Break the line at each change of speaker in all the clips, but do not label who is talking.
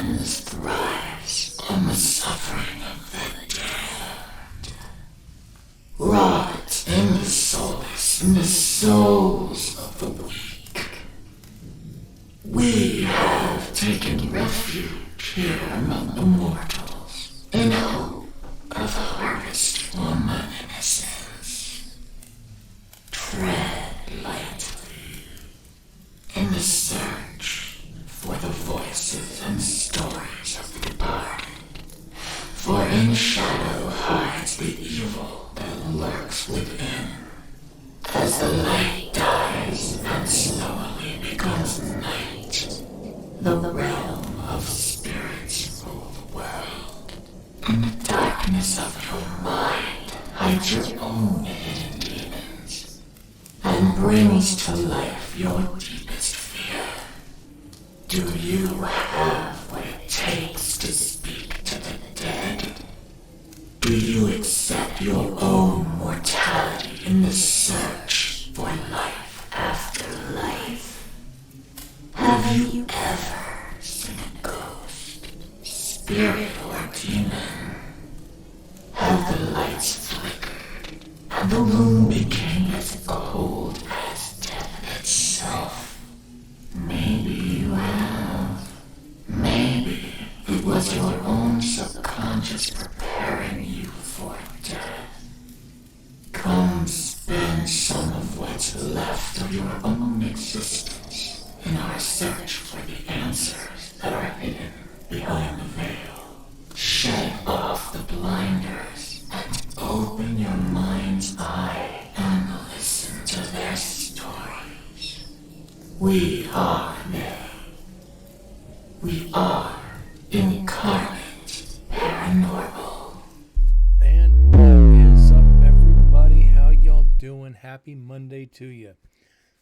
darkness thrives on the suffering of the damned. Rot in the solace in the souls of the weak. We have taken refuge here among the mortals in hope of harvest for my innocence. Tread lightly in the search for the voices and stories of the departed. For in shadow hides the evil that lurks within. As the light dies and slowly becomes night, the realm of spirits rule the world. In the darkness of your mind hides your own hidden demons, and brings to life your deepest fear. Do you have what it takes to speak to the dead? Do you accept your own mortality in the search for life after life? Have you ever seen a ghost, spirit or demon? Have the lights flickered and the room became as cold as death itself? Maybe you have. Maybe it was your own subconscious preparing you for death. Come spend some of what's left of your own existence in our search for the answers that are hidden behind the veil. Shed off the blinders and open your mind's eye and listen to their stories. We are they. We are Incarnate Paranormal.
And what is up, everybody? How y'all doing? Happy Monday to you.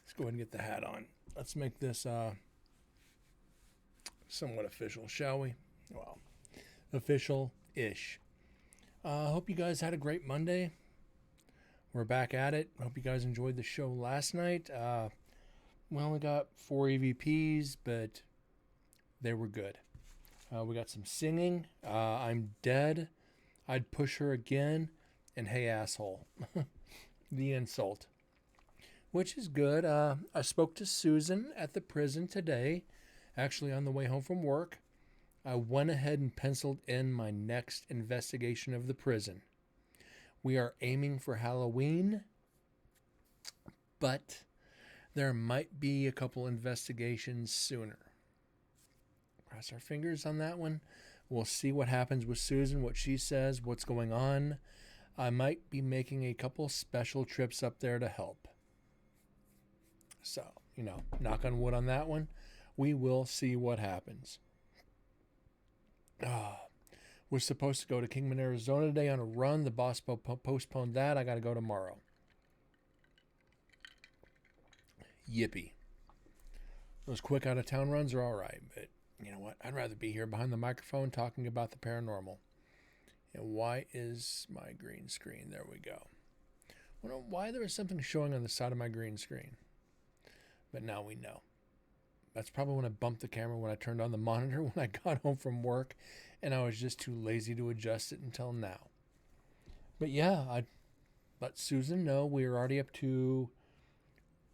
Let's go ahead and get the hat on. Let's make this somewhat official, shall we? Well, official-ish. Hope you guys had a great Monday. We're back at it. Hope you guys enjoyed the show last night. We only got 4 EVPs, but they were good. We got some singing. I'm dead. I'd push her again. And hey, asshole. The insult. Which is good. I spoke to Susan at the prison today. Actually, on the way home from work. I went ahead and penciled in my next investigation of the prison. We are aiming for Halloween. But there might be a couple investigations sooner. Cross our fingers on that one. We'll see what happens with Susan, what she says, what's going on. I might be making a couple special trips up there to help. So, knock on wood on that one. We will see what happens. We're supposed to go to Kingman, Arizona today on a run. The boss postponed that. I got to go tomorrow. Yippee. Those quick out-of-town runs are all right, but you know what? I'd rather be here behind the microphone talking about the paranormal. And why is my green screen? There we go. I wonder why there was something showing on the side of my green screen. But now we know. That's probably when I bumped the camera when I turned on the monitor when I got home from work, and I was just too lazy to adjust it until now. But yeah, I let Susan know we are already up to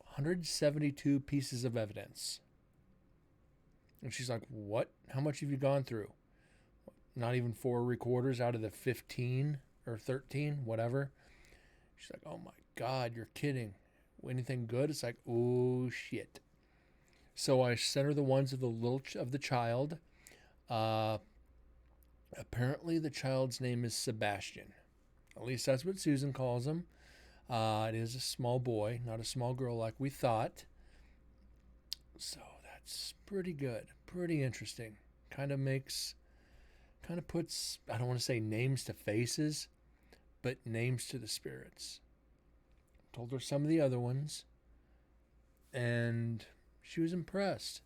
172 pieces of evidence. And she's like, what? How much have you gone through? Not even 4 recorders out of the 15 or 13, whatever. She's like, oh my God, you're kidding. Anything good? It's like, oh shit. So I sent her the ones of the child. Apparently the child's name is Sebastian. At least that's what Susan calls him. It is a small boy, not a small girl like we thought. So that's pretty good. Pretty interesting. Kind of puts, I don't want to say names to faces, but names to the spirits. Told her some of the other ones, and she was impressed.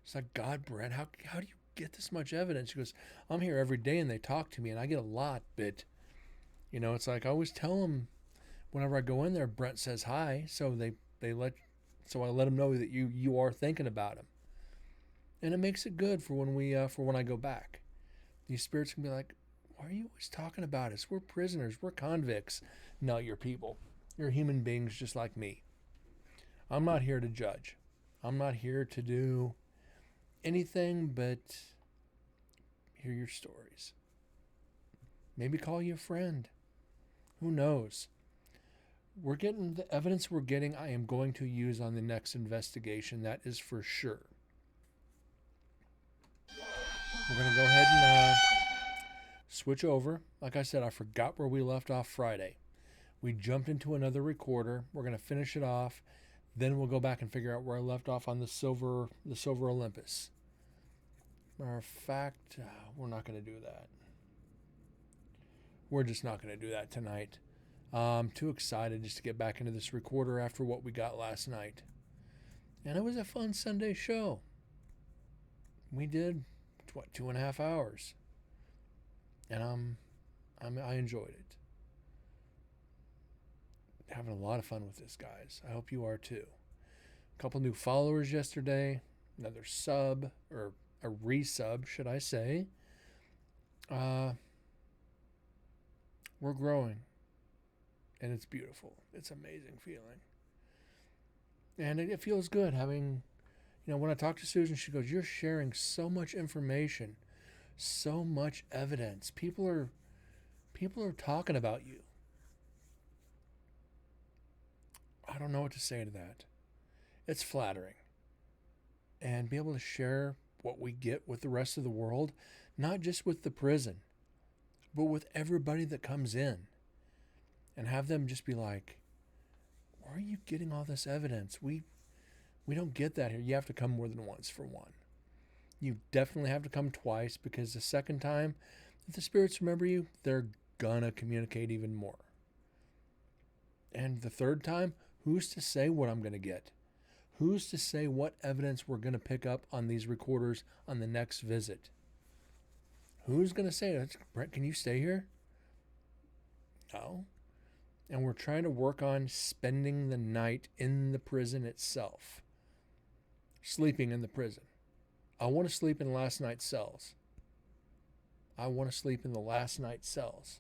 She's like, God, Brett, how do you get this much evidence? She goes, I'm here every day and they talk to me and I get a lot, but it's like I always tell them whenever I go in there, Brent says hi, so I let them know that you are thinking about him. And it makes it good for when I go back. These spirits can be like, why are you always talking about us? We're prisoners. We're convicts. No, you're people. You're human beings just like me. I'm not here to judge. I'm not here to do anything but hear your stories. Maybe call you a friend. Who knows? We're getting the evidence we're getting, I am going to use on the next investigation. That is for sure. We're going to go ahead and switch over. Like I said, I forgot where we left off Friday. We jumped into another recorder. We're going to finish it off. Then we'll go back and figure out where I left off on the Silver Olympus. Matter of fact, we're not going to do that. We're just not going to do that tonight. I'm too excited just to get back into this recorder after what we got last night. And it was a fun Sunday show. We did, 2.5 hours. And I enjoyed it. Having a lot of fun with this, guys. I hope you are too. A couple new followers yesterday. Another sub, or a resub, should I say. We're growing. And it's beautiful. It's an amazing feeling. And it feels good having, when I talk to Susan, she goes, you're sharing so much information, so much evidence. People are talking about you. I don't know what to say to that. It's flattering. And be able to share what we get with the rest of the world, not just with the prison, but with everybody that comes in. And have them just be like, where are you getting all this evidence? We don't get that here. You have to come more than once, for one. You definitely have to come twice, because the second time, if the spirits remember you, they're gonna communicate even more. And the third time, who's to say what I'm gonna get? Who's to say what evidence we're gonna pick up on these recorders on the next visit? Who's gonna say that? Brett, can you stay here? No. And we're trying to work on spending the night in the prison itself. Sleeping in the prison. I want to sleep in last night's cells. I want to sleep in the last night's cells.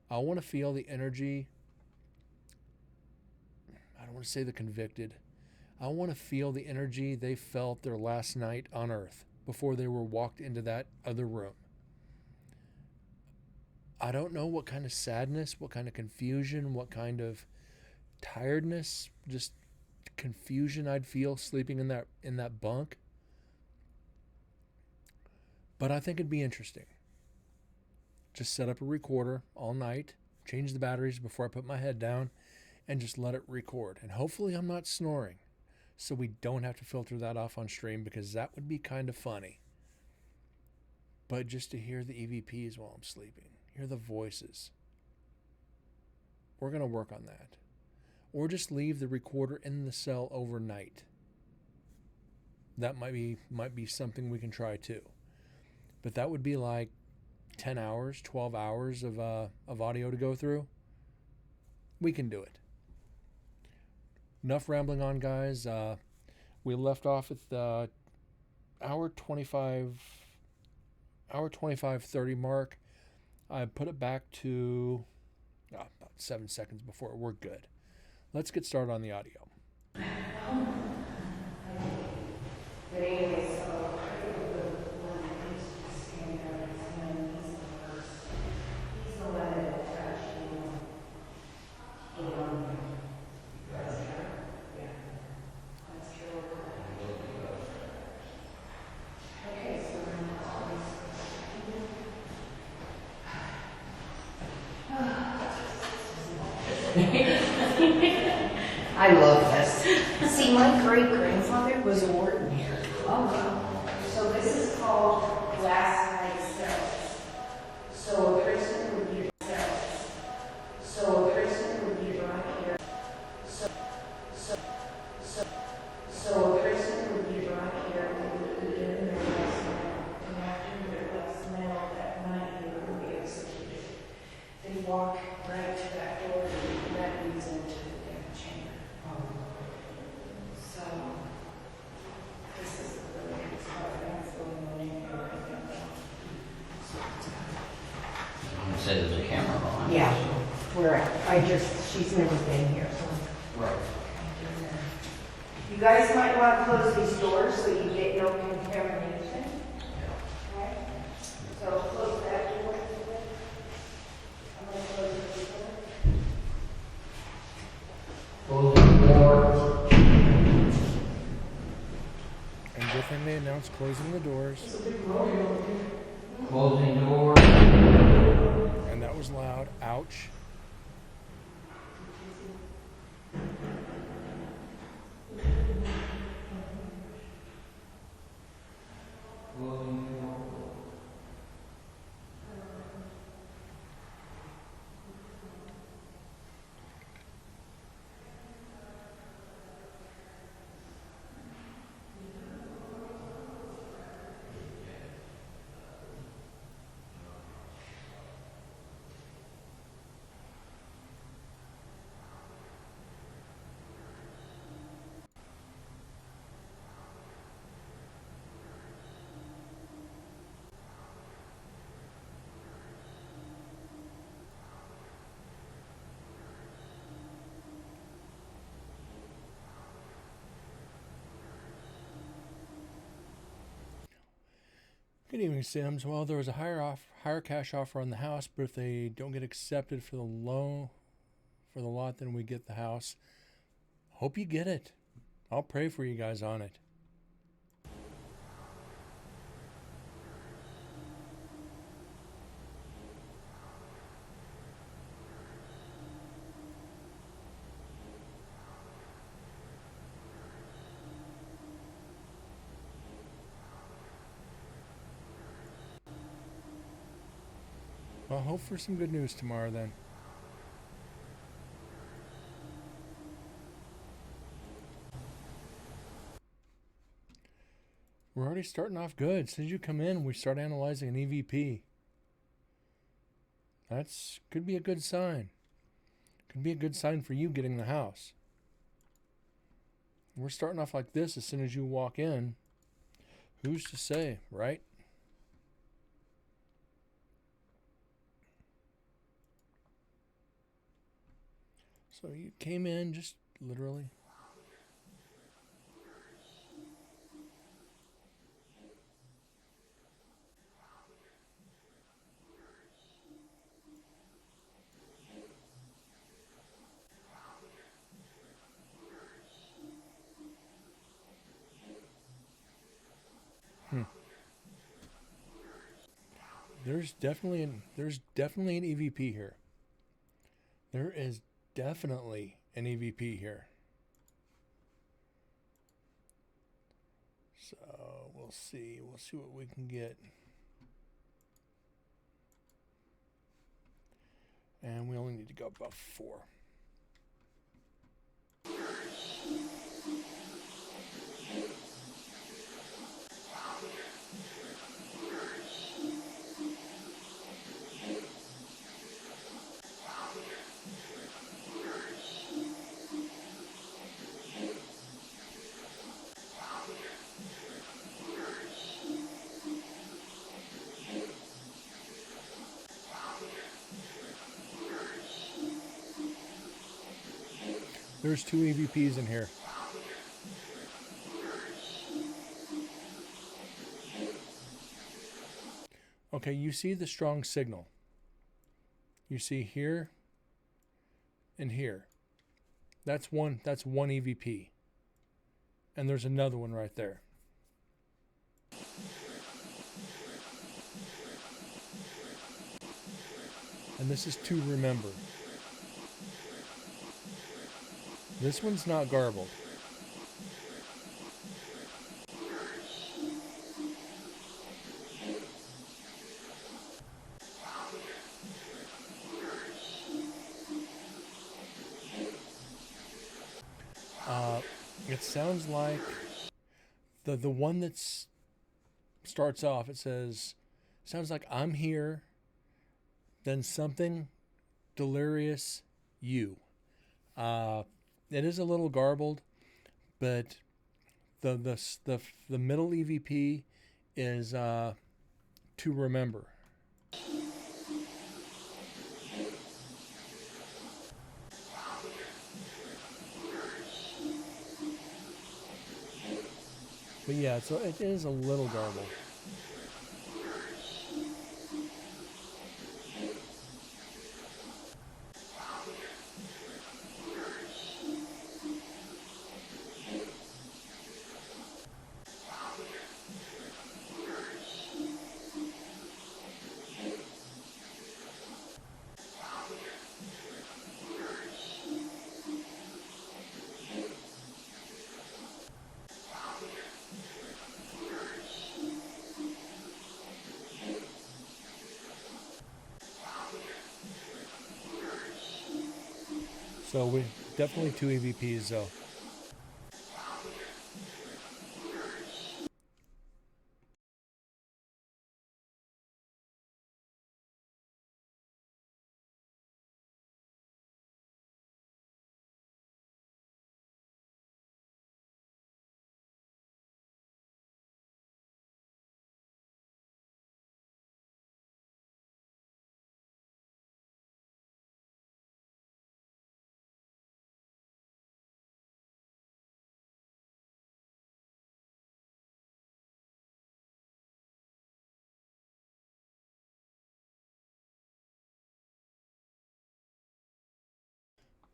I want to feel the energy. I don't want to say the convicted. I want to feel the energy they felt their last night on earth before they were walked into that other room. I don't know what kind of sadness, what kind of confusion, what kind of tiredness, just confusion I'd feel sleeping in that bunk. But I think it'd be interesting. Just set up a recorder all night, change the batteries before I put my head down, and just let it record. And hopefully I'm not snoring, so we don't have to filter that off on stream, because that would be kind of funny. But just to hear the EVPs while I'm sleeping. Hear the voices. We're going to work on that. Or just leave the recorder in the cell overnight. That might be something we can try too. But that would be like 10 hours, 12 hours of audio to go through. We can do it. Enough rambling on, guys. We left off at the hour 25:30 mark. I put it back to about 7 seconds before. We're good. Let's get started on the audio.
I love this. See, my great-grandfather was a warden here. Oh, wow. So this is called last night's cells. So a person would be cells. So a person would be right here. So a person would be right here. They would be in their last meal. And after their last meal that night, they would be executed. They walk right to that door that leads into the death chamber. So this is the really good part.
said there's a camera behind.
Yeah, she's never been here, so.
Right.
You guys might want to close these doors so you get no contamination. Okay? So close that door. I'm going to close this door.
Closing the door.
And good thing they announced closing the doors.
Closing door.
And that was loud. Ouch.
Closing door.
Good evening, Sims. Well, there was a higher cash offer on the house, but if they don't get accepted for the lot, then we get the house. Hope you get it. I'll pray for you guys on it. Well, hope for some good news tomorrow then. We're already starting off good. As soon as you come in, we start analyzing an EVP. That's could be a good sign. Could be a good sign for you getting the house. We're starting off like this as soon as you walk in. Who's to say, right? So you came in just literally. There's definitely an EVP here. There is definitely an EVP here. So we'll see what we can get. And we only need to go above 4. There's 2 EVPs in here. Okay, you see the strong signal. You see here and here. That's one EVP. And there's another one right there. And this is to remember. This one's not garbled. It sounds like the one that's starts off. It sounds like I'm here. Then something delirious. You. It is a little garbled, but the middle EVP is to remember. But yeah, so it is a little garbled. So we definitely 2 EVPs though.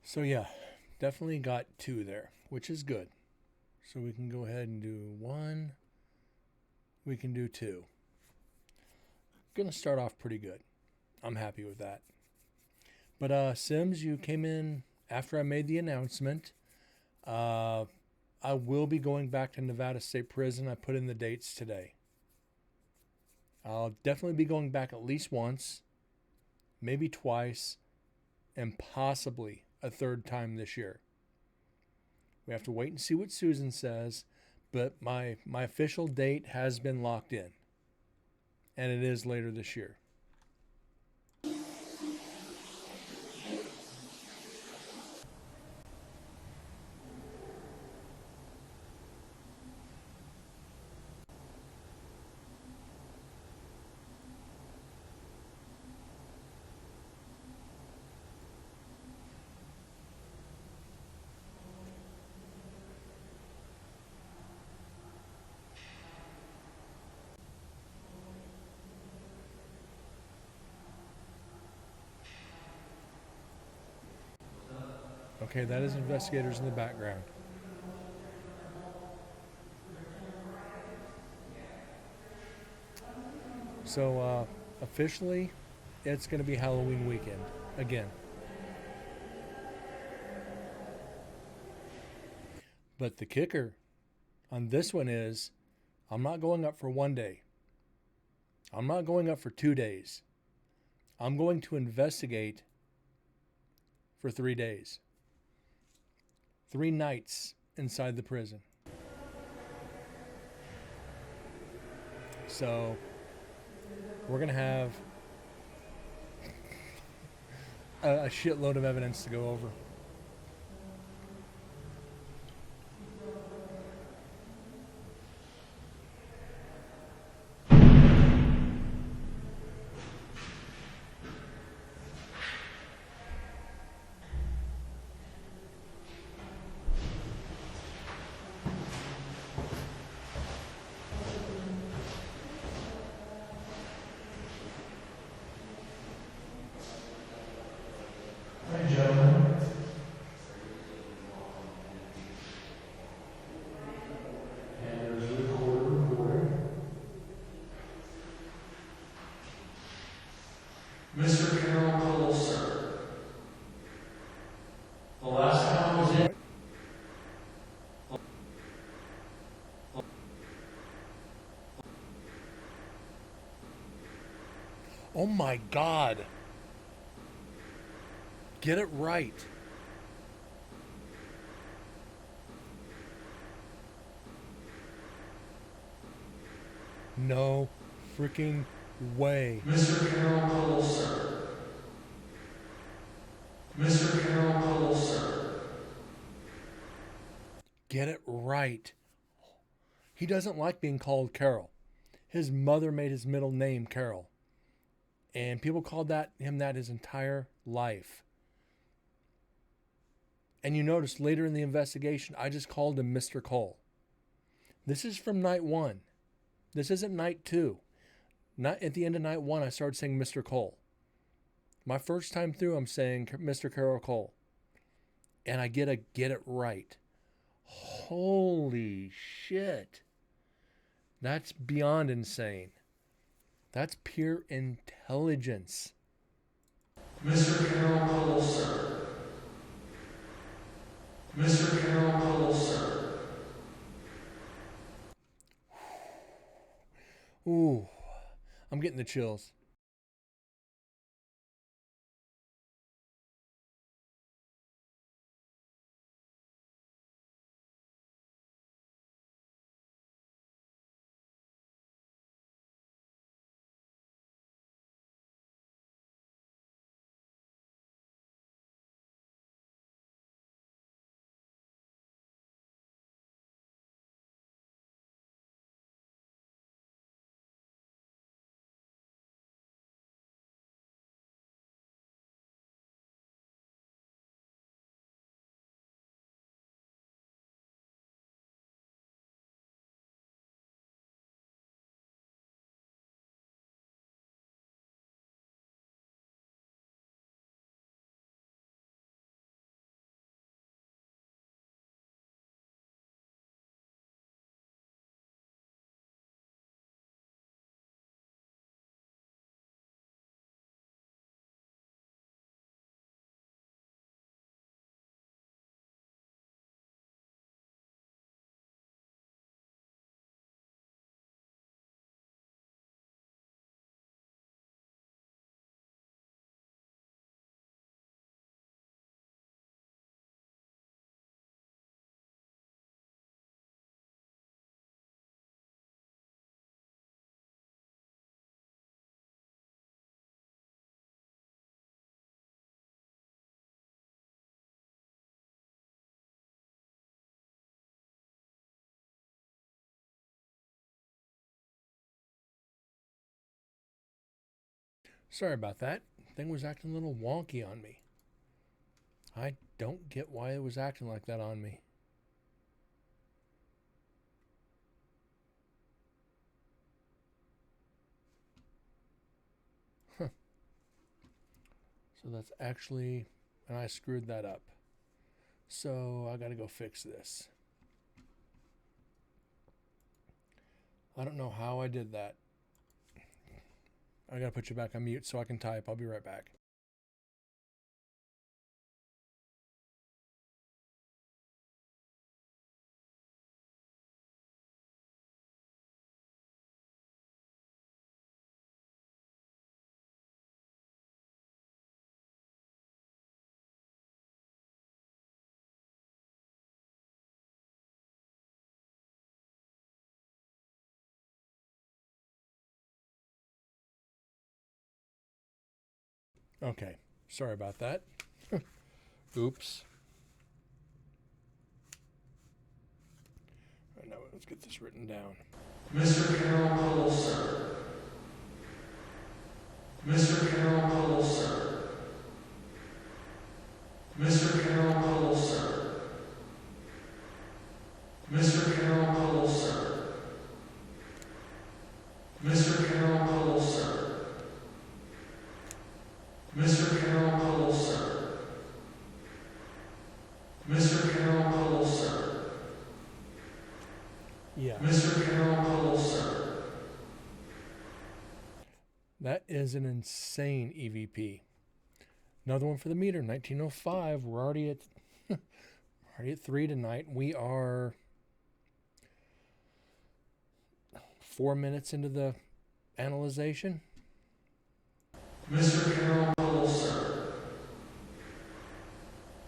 So yeah, definitely got 2 there, which is good. So we can go ahead and do 1. We can do 2. Gonna start off pretty good. I'm happy with that. But Sims, you came in after I made the announcement. I will be going back to Nevada State Prison. I put in the dates today. I'll definitely be going back at least once, maybe twice, and possibly a 3rd time this year. We have to wait and see what Susan says, but my official date has been locked in, and it is later this year. Okay, that is investigators in the background. So officially, it's going to be Halloween weekend again. But the kicker on this one is I'm not going up for 1 day. I'm not going up for 2 days. I'm going to investigate for 3 days. 3 nights inside the prison. So we're going to have a shitload of evidence to go over.
Mr. Carol Cole, sir. The last time I was in.
Oh my God. Get it right. No freaking way.
Mr. Carol Cole, sir. Mr. Carol Cole, sir.
Get it right. He doesn't like being called Carol. His mother made his middle name Carol. And people called him that his entire life. And you notice later in the investigation, I just called him Mr. Cole. This is from night 1. This isn't night 2. Not at the end of night 1, I started saying Mr. Cole. My first time through, I'm saying Mr. Carol Cole. And I get it right. Holy shit. That's beyond insane. That's pure intelligence.
Mr. Carol Cole, sir. Mr. Carol Cole, sir.
Ooh, I'm getting the chills. Sorry about that. Thing was acting a little wonky on me. I don't get why it was acting like that on me. Huh. So that's actually, and I screwed that up. So I gotta go fix this. I don't know how I did that. I gotta put you back on mute so I can type. I'll be right back. Okay, sorry about that. Oops. All right, now let's get this written down.
Mr. Carol Cole, sir. Mr. Carol Cole, sir. Mr. Carol Cole, sir. Mr. Carol Cole, sir. Mr. Carol Cole, sir. Mr. Carol Cole, sir. Mr. Carol Cole, sir.
Yeah.
Mr. Carol Cole, sir.
That is an insane EVP. Another one for the meter, 1905. We're already at 3 tonight. We are 4 minutes into the analyzation.
Mr. Carol Cole, sir.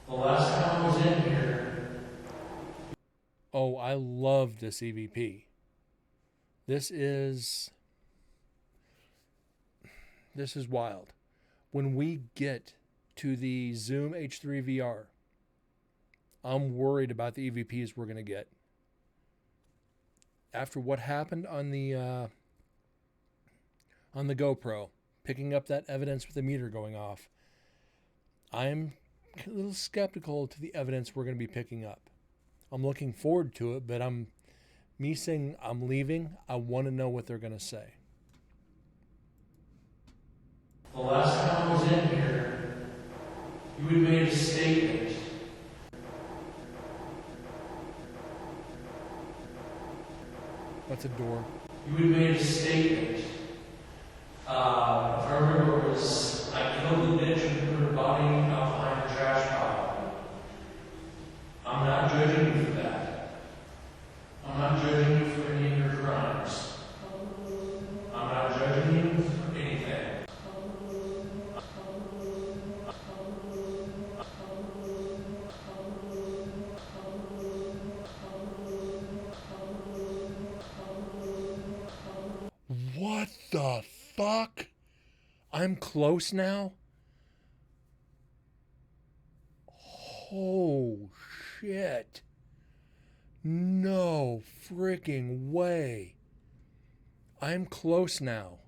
The last time I was in here.
Oh, I love this EVP. This is wild. When we get to the Zoom H3 VR, I'm worried about the EVPs we're going to get. After what happened on the GoPro, picking up that evidence with the meter going off, I'm a little skeptical to the evidence we're going to be picking up. I'm looking forward to it, but I'm Me saying I'm leaving, I want to know what they're going to say.
The last time I was in here, you had made a statement.
That's a door.
You had made a statement. If I remember, it was, I killed the bitch and put her body out behind the trash pile. I'm not judging you for that. I'm not judging you for any of your crimes. I'm not judging you for anything.
What the fuck? I'm close now? Oh, shit. No freaking way. I'm close now.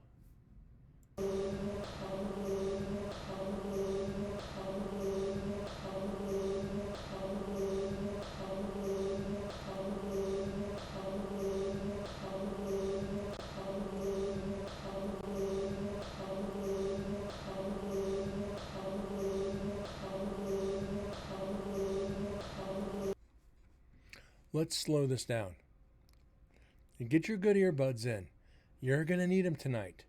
Let's slow this down. And get your good earbuds in. You're going to need them tonight.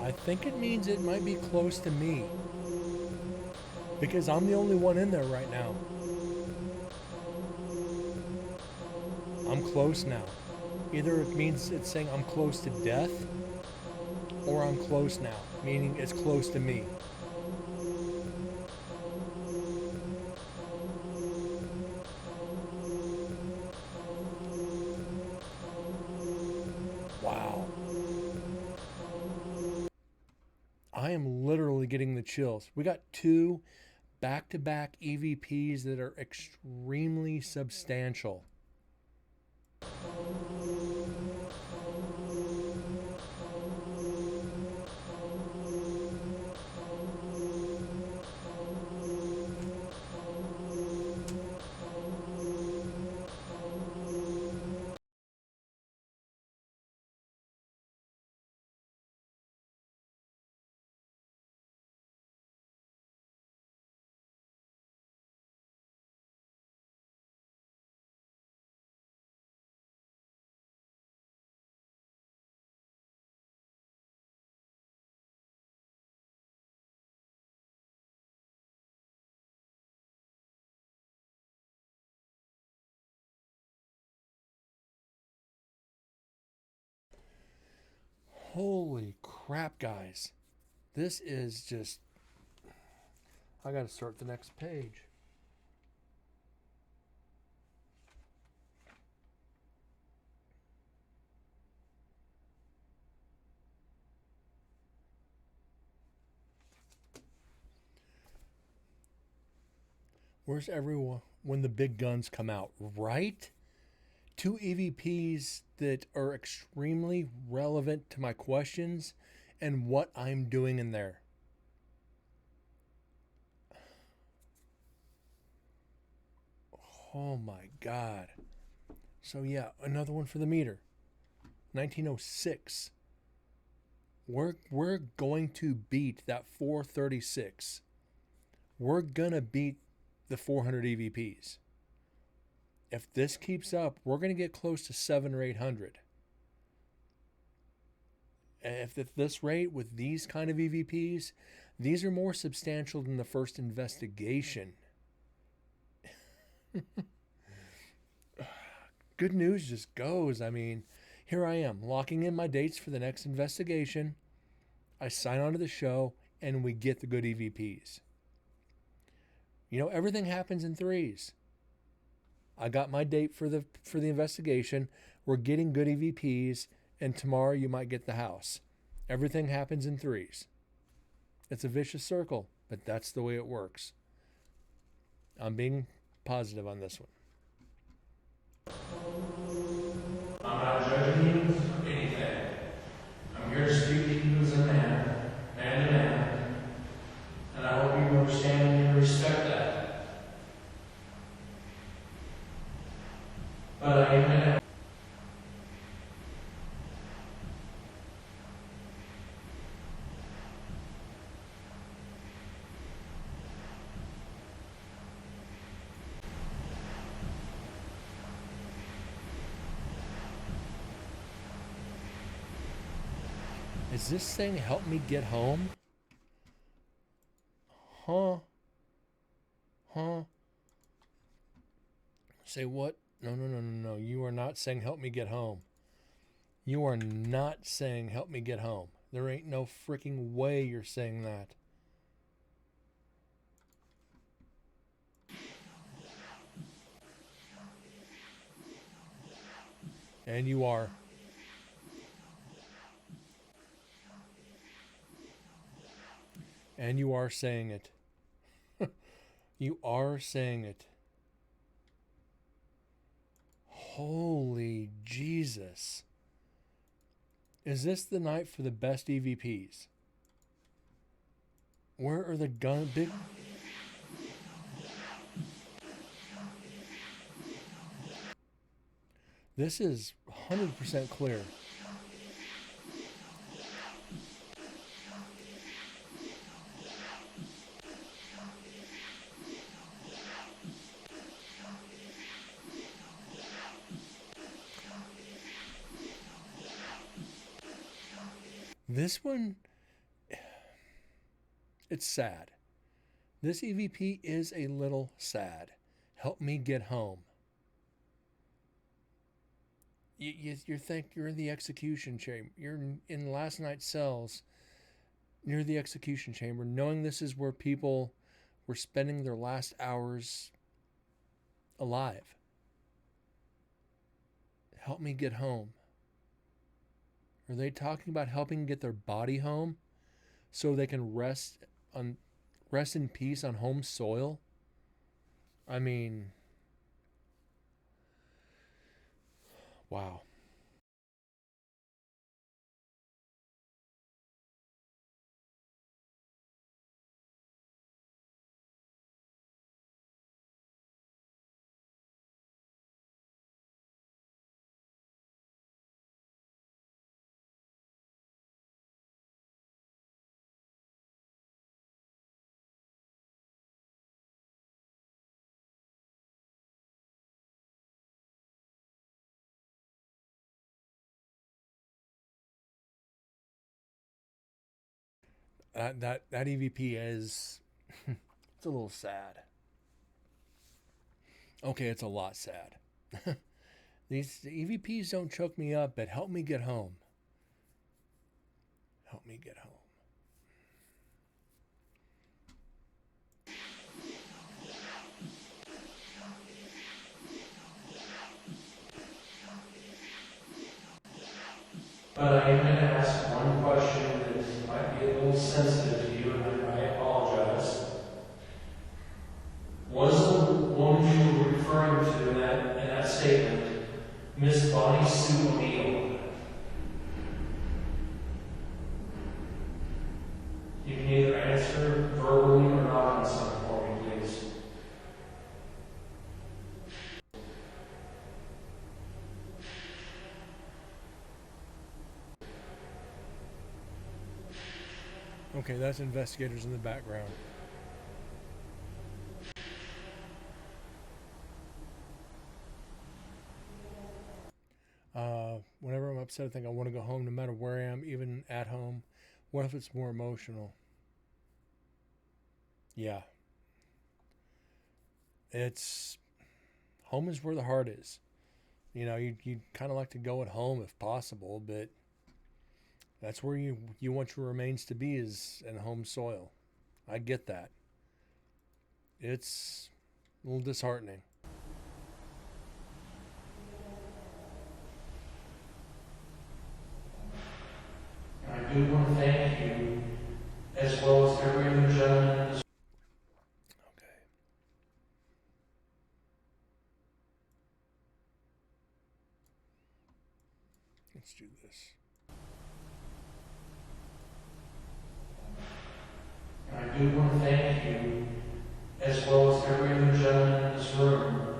I think it means it might be close to me. Because I'm the only one in there right now. I'm close now. Either it means it's saying I'm close to death, or I'm close now, meaning it's close to me. Wow. I am literally getting the chills. We got 2 back-to-back EVPs that are extremely substantial. Holy crap, guys. This is just... I gotta start the next page. Where's everyone when the big guns come out, right? 2 EVPs that are extremely relevant to my questions and what I'm doing in there. Oh my God. So yeah, another one for the meter. 1906. We're going to beat that 436. We're gonna beat the 400 EVPs. If this keeps up, we're going to get close to 700 or 800. And if this rate with these kind of EVPs, these are more substantial than the first investigation. Good news just goes. I mean, here I am locking in my dates for the next investigation. I sign on to the show and we get the good EVPs. You know, everything happens in threes. I got my date for the investigation. We're getting good EVPs, and tomorrow you might get the house. Everything happens in threes. It's a vicious circle, but that's the way it works. I'm being positive on this one. Is this saying help me get home? Huh? Huh? Say what? No, no, no, no, no. You are not saying help me get home. You are not saying help me get home. There ain't no freaking way you're saying that. And you are. And you are saying it. You are saying it. Holy Jesus. Is this the night for the best EVPs? Where are the big... This is 100% clear. This one, it's sad. This EVP is a little sad. Help me get home. You think you're in the execution chamber. You're in last night's cells near the execution chamber, knowing this is where people were spending their last hours alive. Help me get home. Are they talking about helping get their body home so they can rest in peace on home soil? I mean, wow. That EVP is it's a little sad. Okay, it's a lot sad. These EVPs don't choke me up, but help me get home. Help me get home.
But I am going to ask one question that might be a little sensitive to you, and I apologize. Was the woman you were referring to in that statement Miss Bonnie Sue O'Neill? You can either answer verbally or not on something for me, please.
Okay, that's investigators in the background. Whenever I'm upset, I think I want to go home no matter where I am, even at home. What if it's more emotional? Yeah. It's... Home is where the heart is. You know, you'd kind of like to go at home if possible, but that's where you want your remains to be, is in home soil. I get that. It's a little disheartening.
I do want to thank you, as well as every other gentleman in this.
Okay. Let's do this.
I do want to thank you, as well as every other gentleman in this room,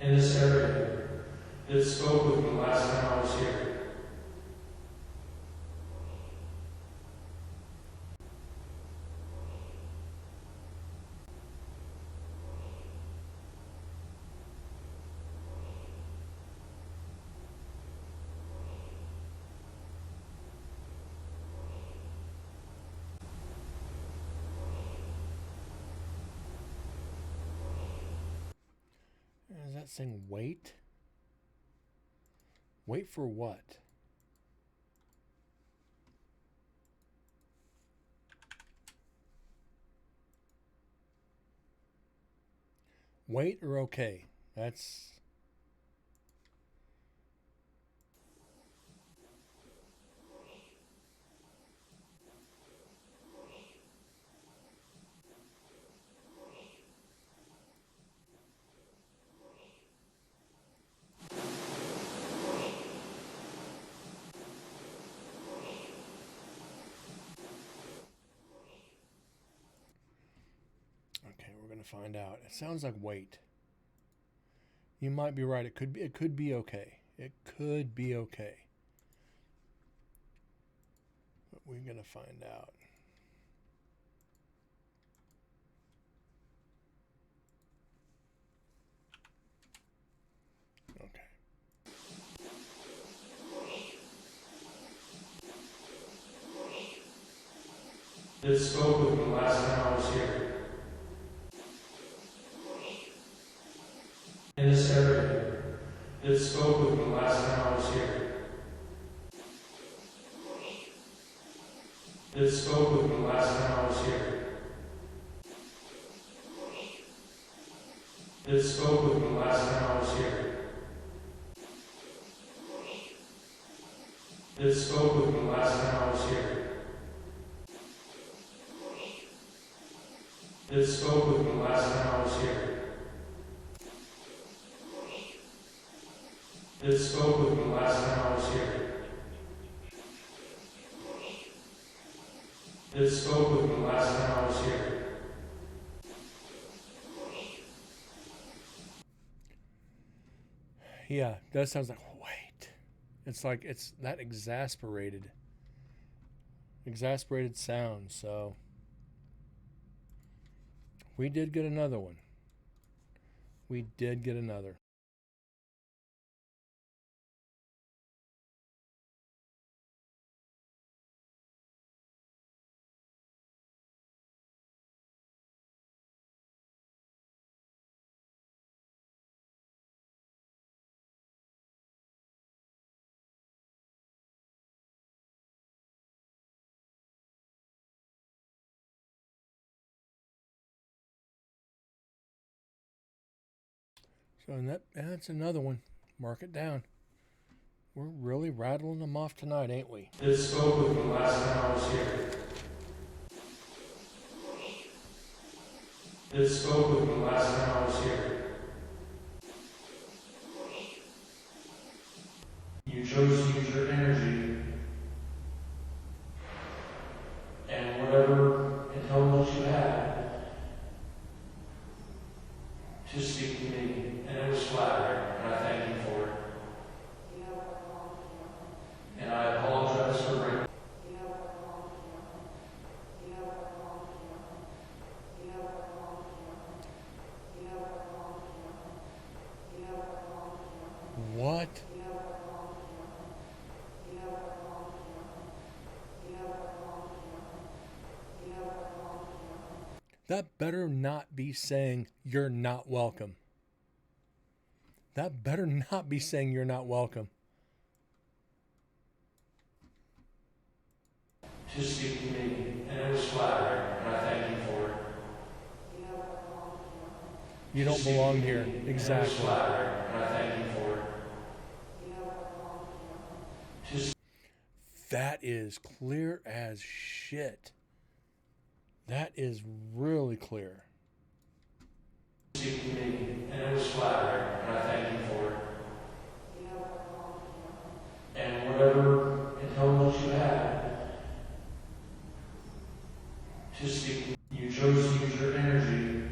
in this area, that spoke with me last time I was here.
Is that saying wait? Wait for what? Wait or okay? That's... Okay, we're gonna find out. It sounds like wait. You might be right. It could be. It could be okay. It could be okay. But we're gonna find out. Okay.
That spoke with me last time I was here. In this area, that spoke with me last time I was here. That spoke with me last time I was here. That spoke with me last time I was here. That spoke with me last time I was here. That spoke with me last time I was here. That spoke with me last time I was here. That spoke with me last time I was here.
Yeah, that sounds like wait. It's like it's that exasperated sound. So we did get another one. We did get another. So that's another one. Mark it down. We're really rattling them off tonight, ain't we?
That spoke with me last time I was here. That spoke with me last time I was here. You chose to use your energy and whatever intelligence you had to speak to me, and it was flattering, and I thank you for it. And I apologize for bringing.
What? That better not be saying you're not welcome. That better not be saying you're not welcome.
To speak to me, and it was flattering, and I thank you for it.
You don't belong here.
And it was
Exactly.
flattering, and I thank you for it.
That is clear as shit. That is really clear.
Speak to me, and it was flattering, and I thank you for it. And whatever intelligence you had to speak, you chose to use your energy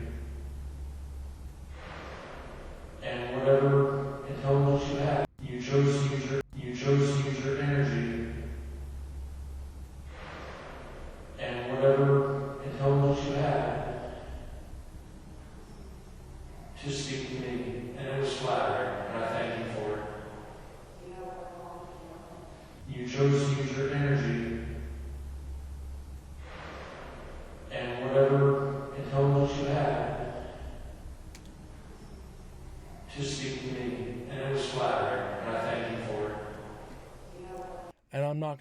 and whatever intelligence you had, you chose to use your energy and whatever intelligence you had to speak to me, and it was flattering, and I thank you for it. You chose to use your energy and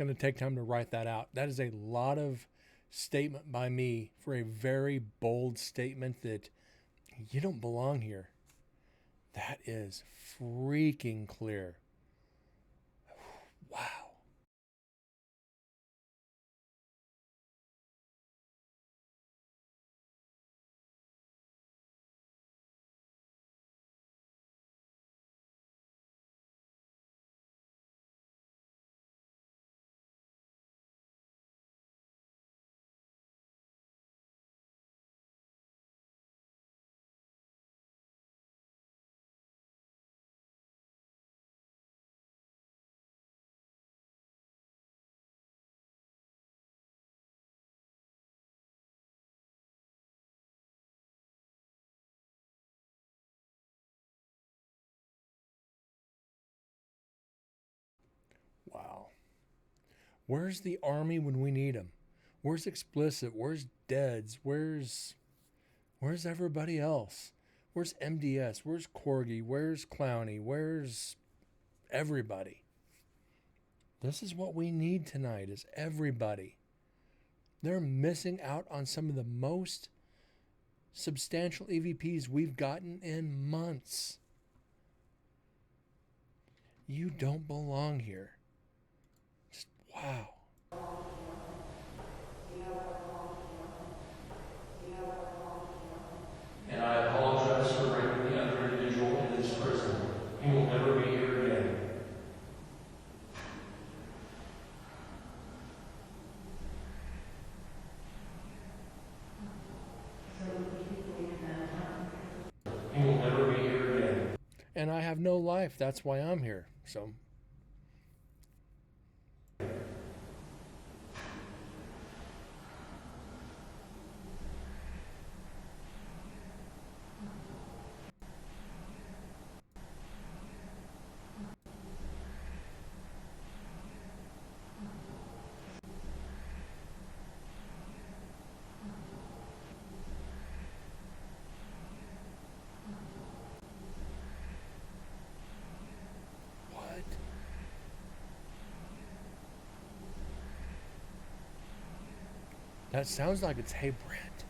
going to take time to write that out. That is a lot of statement by me for a very bold statement that you don't belong here. That is freaking clear. Wow. Wow. Where's the army when we need them? Where's Explicit? Where's Deads? Where's everybody else? Where's MDS? Where's Corgi? Where's Clowny? Where's everybody? This is what we need tonight, is everybody. They're missing out on some of the most substantial EVPs we've gotten in months. You don't belong here. Just wow.
And I apologize for bringing the other individual in this prison. He will never be here again. He will never be here again.
And I have no life. That's why I'm here. So what? That sounds like it's "Hey Brent."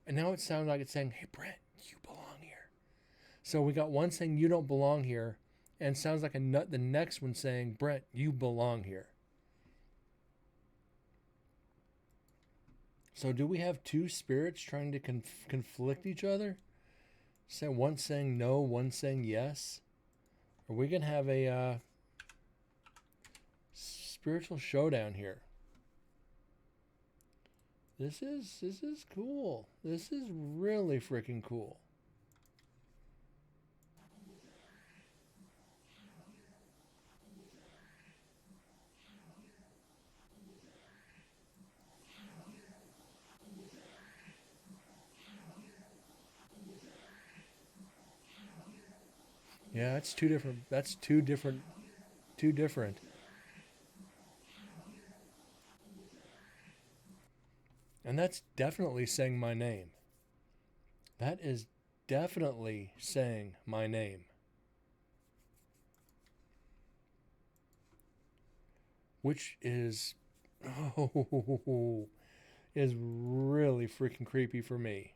And now it sounds like it's saying, "Hey Brent, you belong here." So we got one saying "You don't belong here," and sounds like the next one saying, "Brent, you belong here." So do we have two spirits trying to conflict each other? So one saying no, one saying yes? Are we gonna have a spiritual showdown here? This is cool. This is really freaking cool. Yeah, it's two different. That's two different. Two different. And that's definitely saying my name. That is definitely saying my name. Which is, oh, is really freaking creepy for me.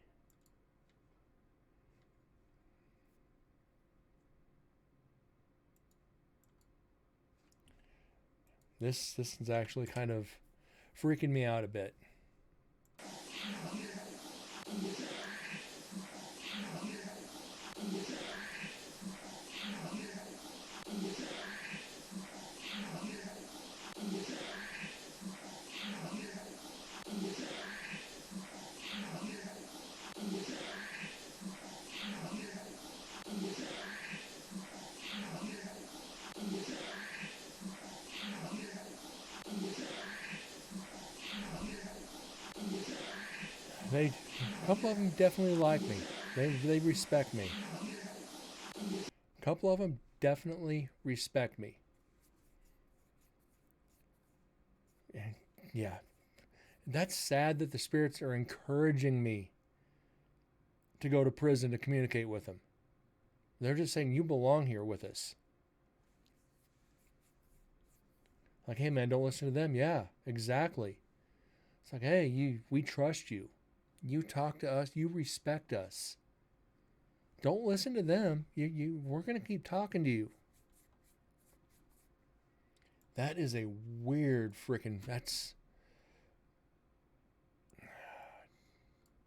This is actually kind of freaking me out a bit. A couple of them definitely like me. They respect me. A couple of them definitely respect me. And yeah, that's sad that the spirits are encouraging me to go to prison to communicate with them. They're just saying you belong here with us. Like, hey man, don't listen to them. Yeah, exactly. It's like, hey, we trust you. You talk to us. You respect us. Don't listen to them. We're gonna keep talking to you. That is a weird freaking. That's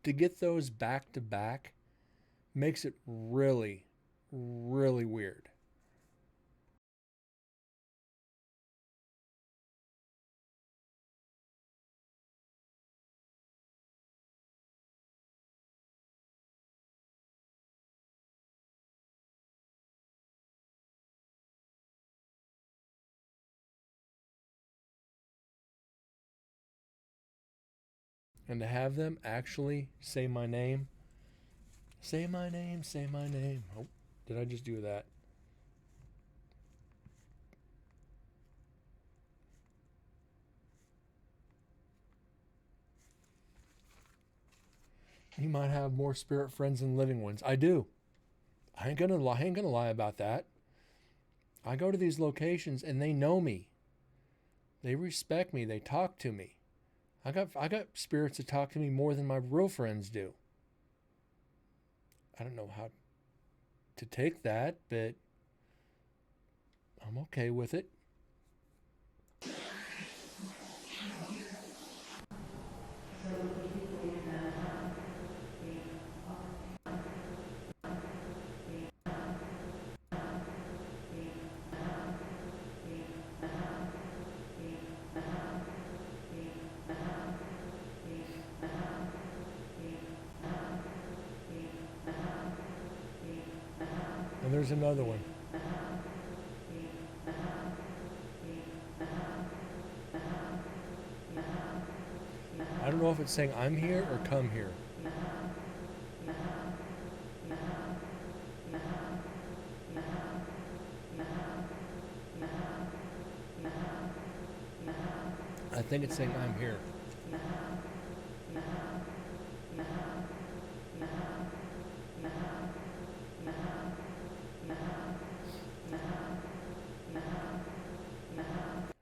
to get those back to back makes it really, really weird. And to have them actually say my name, say my name, say my name. Oh, did I just do that? You might have more spirit friends than living ones. I do. I ain't gonna lie about that. I go to these locations and they know me. They respect me. They talk to me. I got spirits that talk to me more than my real friends do. I don't know how to take that, but I'm okay with it. And there's another one. I don't know if it's saying I'm here or come here. I think it's saying I'm here.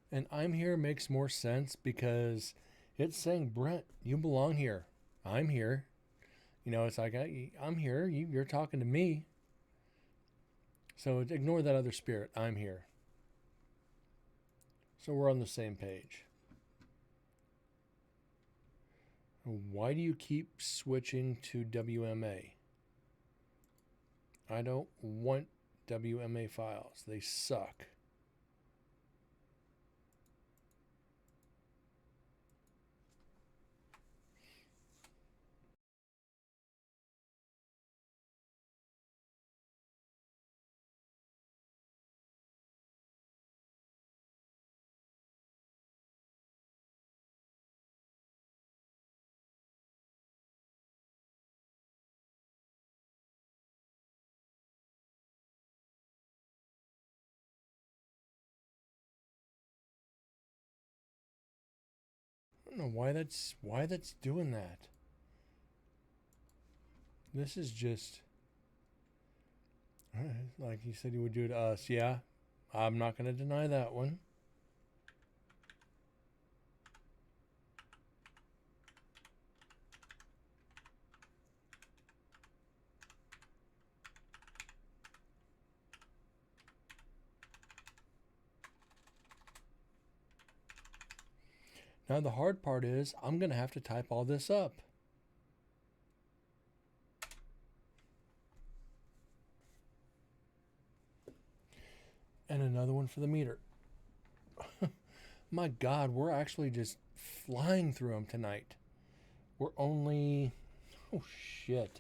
And I'm here makes more sense because it's saying, Brent, you belong here. I'm here. You know, it's like, I'm here. You're talking to me. So ignore that other spirit. I'm here. So we're on the same page. Why do you keep switching to WMA? I don't want WMA files. They suck. I don't know why that's doing that. This is just like he said he would do to us. Yeah, I'm not going to deny that one. Now the hard part is I'm going to have to type all this up. And another one for the meter. My God, we're actually just flying through them tonight. We're only, oh shit.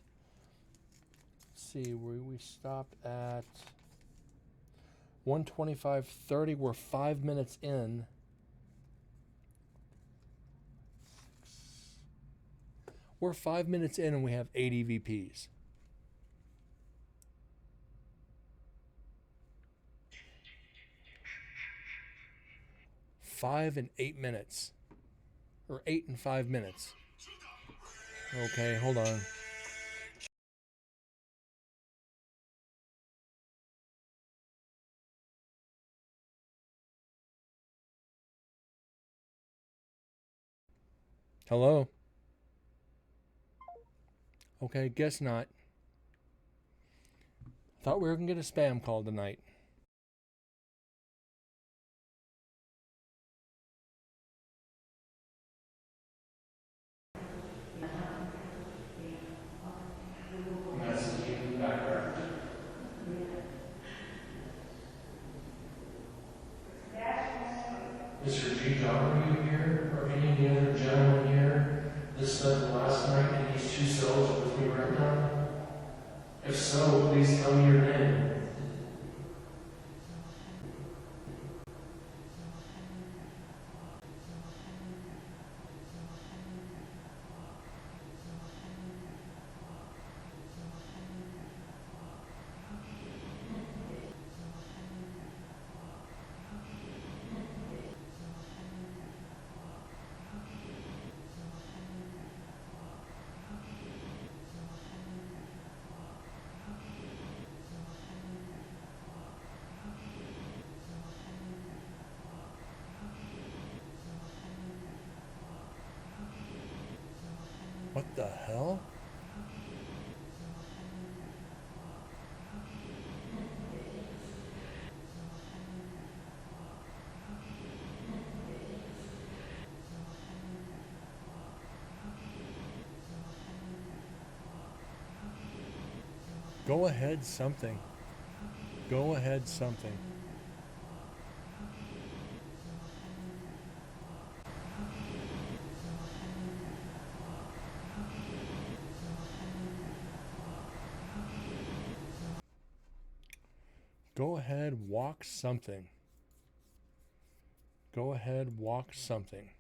Let's see, we stopped at 125.30. We're 5 minutes in. We're 5 minutes in and we have 8 EVPs. 5 and 8 minutes. Or 8 and 5 minutes. Okay, hold on. Hello? Okay, guess not. Thought we were going to get a spam call tonight.
Messaging background. Mr. G. John, are you here? Or any of the other gentlemen here that spent the last night in these two cells with me right now? If so, please tell me your name.
What the hell? Go ahead, something. Go ahead, something. Go ahead, walk something. Go ahead, walk something.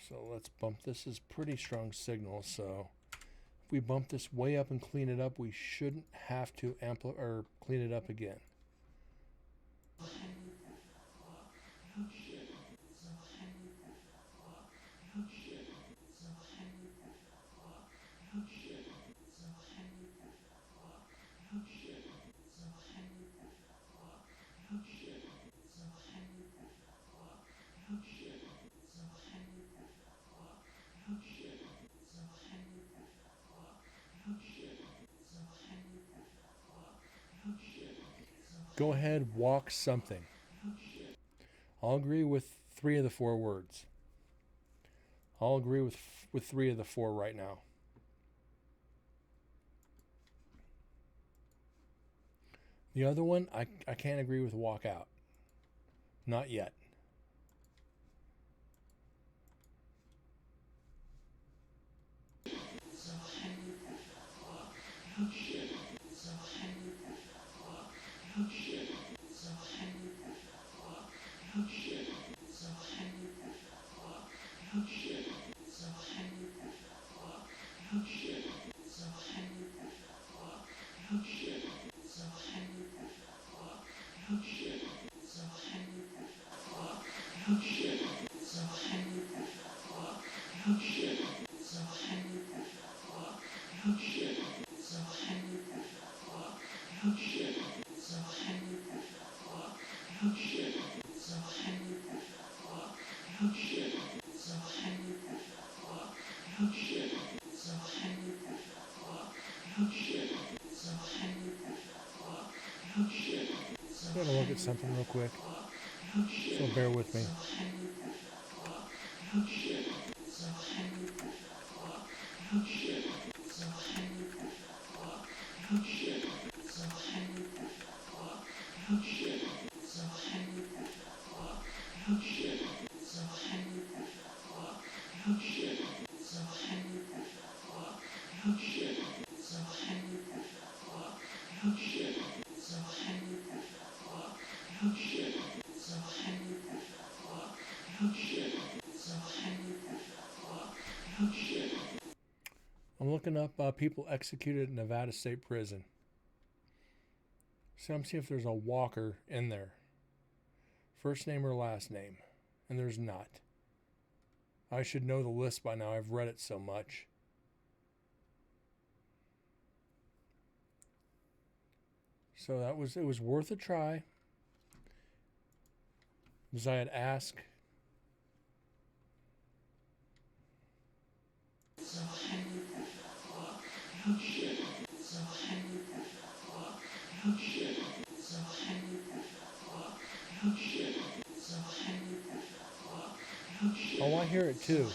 So let's bump this. Is pretty strong signal, so if we bump this way up and clean it up, we shouldn't have to or clean it up again. Go ahead, walk something. I'll agree with 3 of the 4 words. I'll agree with 3 of the 4 right now. The other one, I can't agree with walk out. Not yet. I'm going to look at something real quick, so bear with me. I'm looking up people executed in Nevada State Prison. So I'm seeing if there's a Walker in there. First name or last name. And there's not. I should know the list by now. I've read it so much. So it was worth a try. Because I had asked Oh, I hear it too.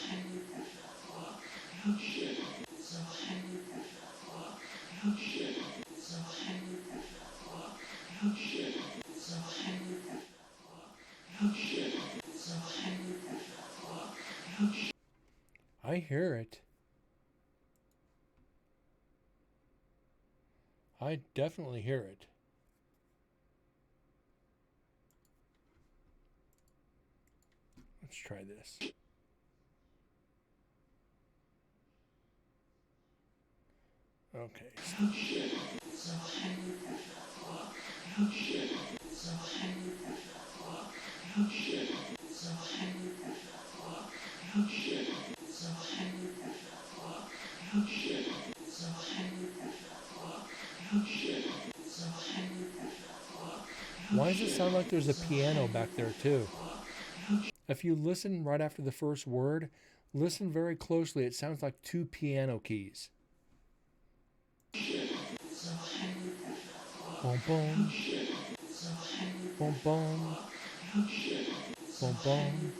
I hear it. I definitely hear it. Let's try this. Okay. Why does it sound like there's a piano back there too? If you listen right after the first word, listen very closely. It sounds like two piano keys. Boom, boom. Boom, boom. Boom, boom.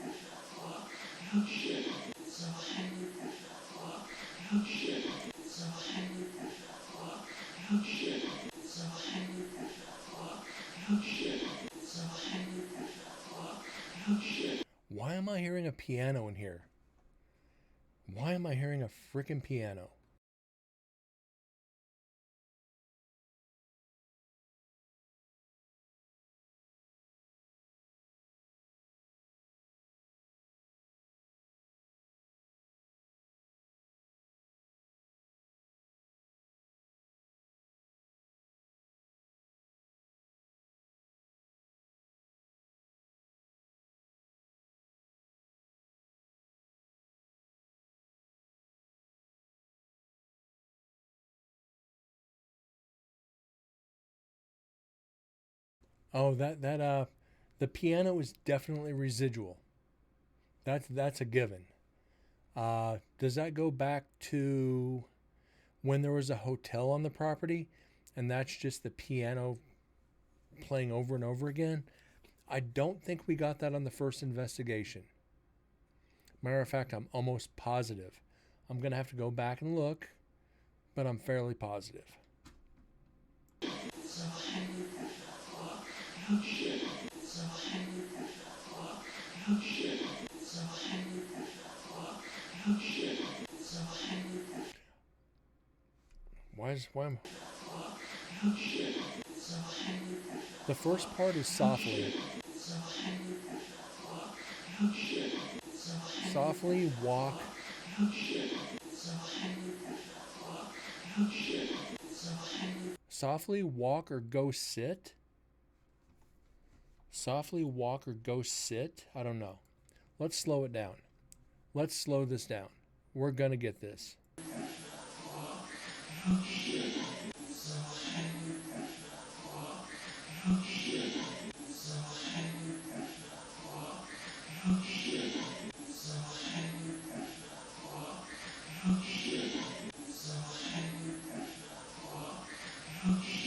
Why am I hearing a piano in here? Why am I hearing a freaking piano? Oh, the piano is definitely residual. That's a given. Does that go back to when there was a hotel on the property, and that's just the piano playing over and over again? I don't think we got that on the first investigation. Matter of fact, I'm almost positive. I'm gonna have to go back and look, but I'm fairly positive. Why am the first part is softly. Softly walk. Softly walk or go sit. Softly walk or go sit. I don't know. Let's slow it down. Let's slow this down. We're gonna get this.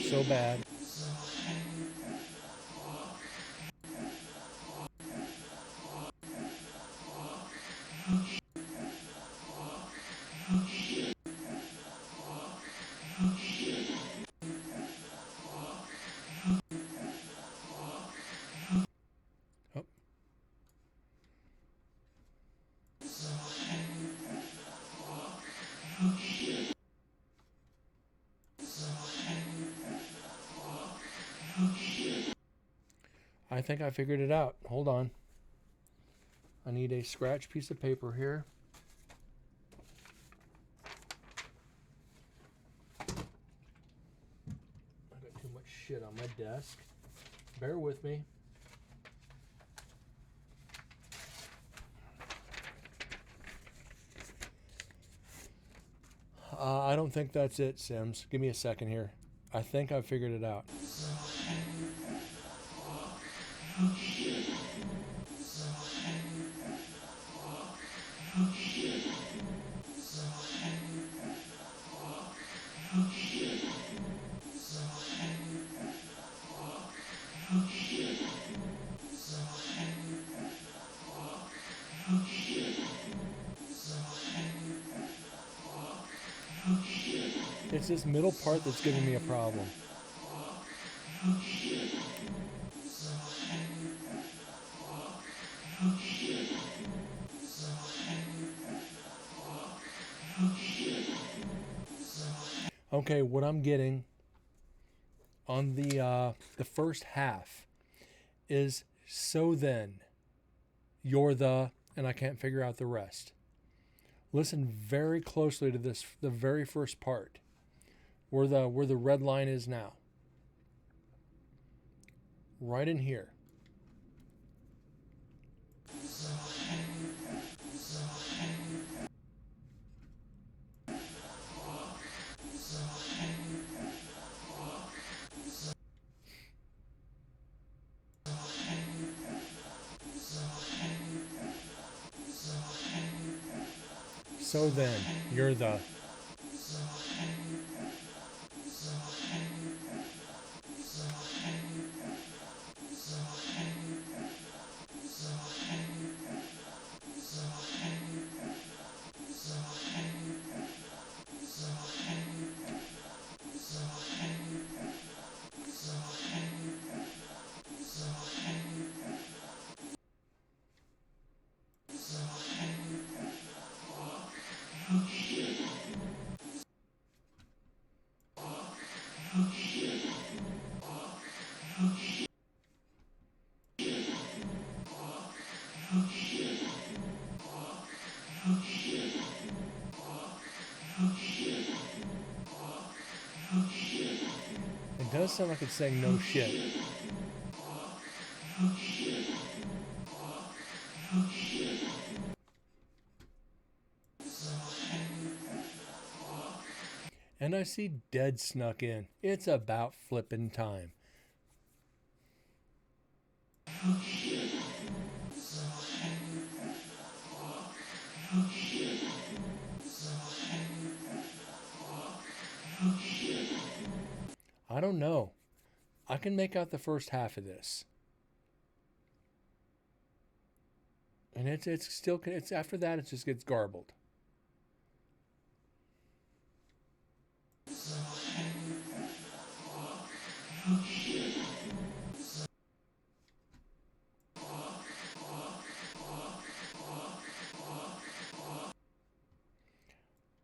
So bad. Oh. I think I figured it out. Hold on. I need a scratch piece of paper here. I got too much shit on my desk. Bear with me. I don't think that's it, Sims. Give me a second here. I think I've figured it out. It's this middle part that's giving me a problem. Okay, what I'm getting on the first half is so then you're and I can't figure out the rest. Listen very closely to this, the very first part, where the red line is now. Right in here. So then, you're the. It does sound like it's saying no shit. And I see dead snuck in. It's about flippin' time. I don't know. I can make out the first half of this. And it's still, it's after that it just gets garbled.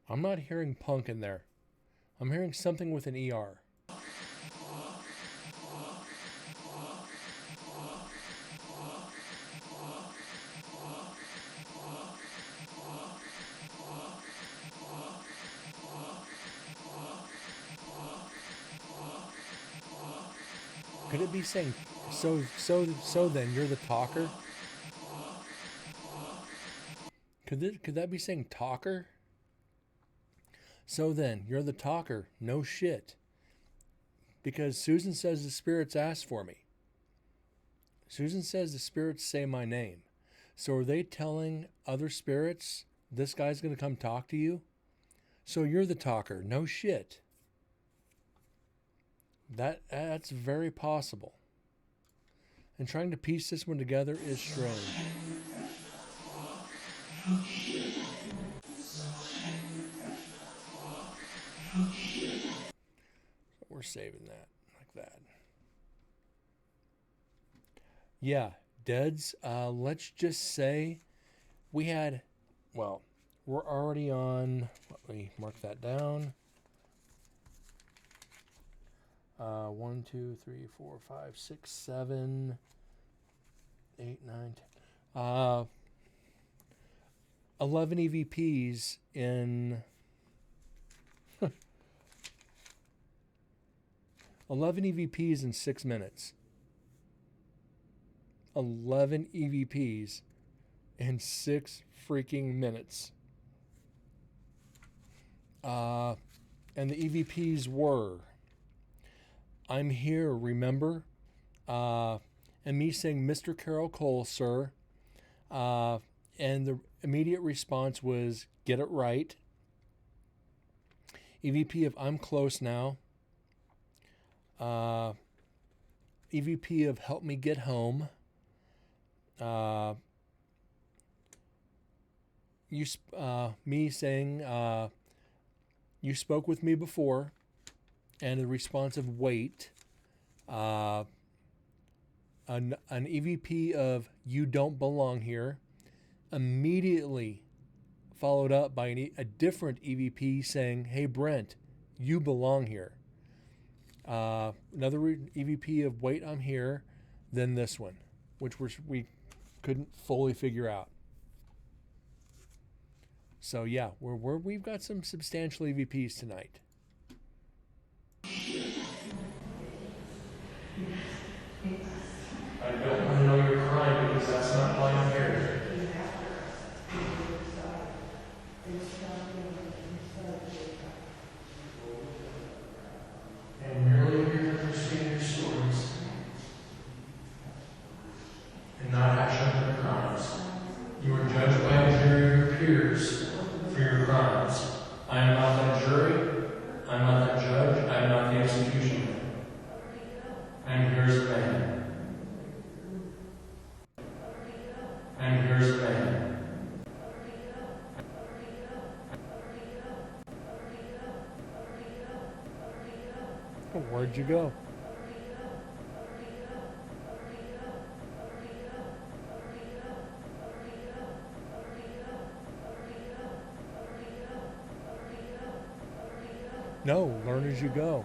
I'm not hearing punk in there. I'm hearing something with an ER. Could it be saying, so then you're the talker? Could that be saying talker? So then, you're the talker. No shit. Because Susan says the spirits asked for me. Susan says the spirits say my name. So are they telling other spirits, this guy's going to come talk to you? So you're the talker. No shit. That's very possible. And trying to piece this one together is strange. So we're saving that like that. Yeah, Deads, let's just say we had, well, we're already on, let me mark that down. 1, 2, 3, 4, 5, 6, 7, 8, 9, 10. 11 EVPs in 11 EVPs in 6 minutes. 11 EVPs in 6 freaking minutes. And the EVPs were, I'm here, remember? And me saying, Mr. Carol Cole, sir. And the immediate response was, get it right. EVP of I'm close now. EVP of help me get home. Me saying, you spoke with me before, and the response of wait, an EVP of you don't belong here, immediately followed up by a different EVP saying, hey, Brent, you belong here. Another EVP of wait, I'm here, then this one, which we couldn't fully figure out. So yeah, we've got some substantial EVPs tonight.
I don't want to know you're crying because that's not why I'm here. And merely here to understand your stories and not action on your crimes. You are judged by a jury of your peers for your crimes. I am not that jury. I am not that judge. I am not the executioner. And here's the man. And here's the man.
Where'd you go? No, learn as you go.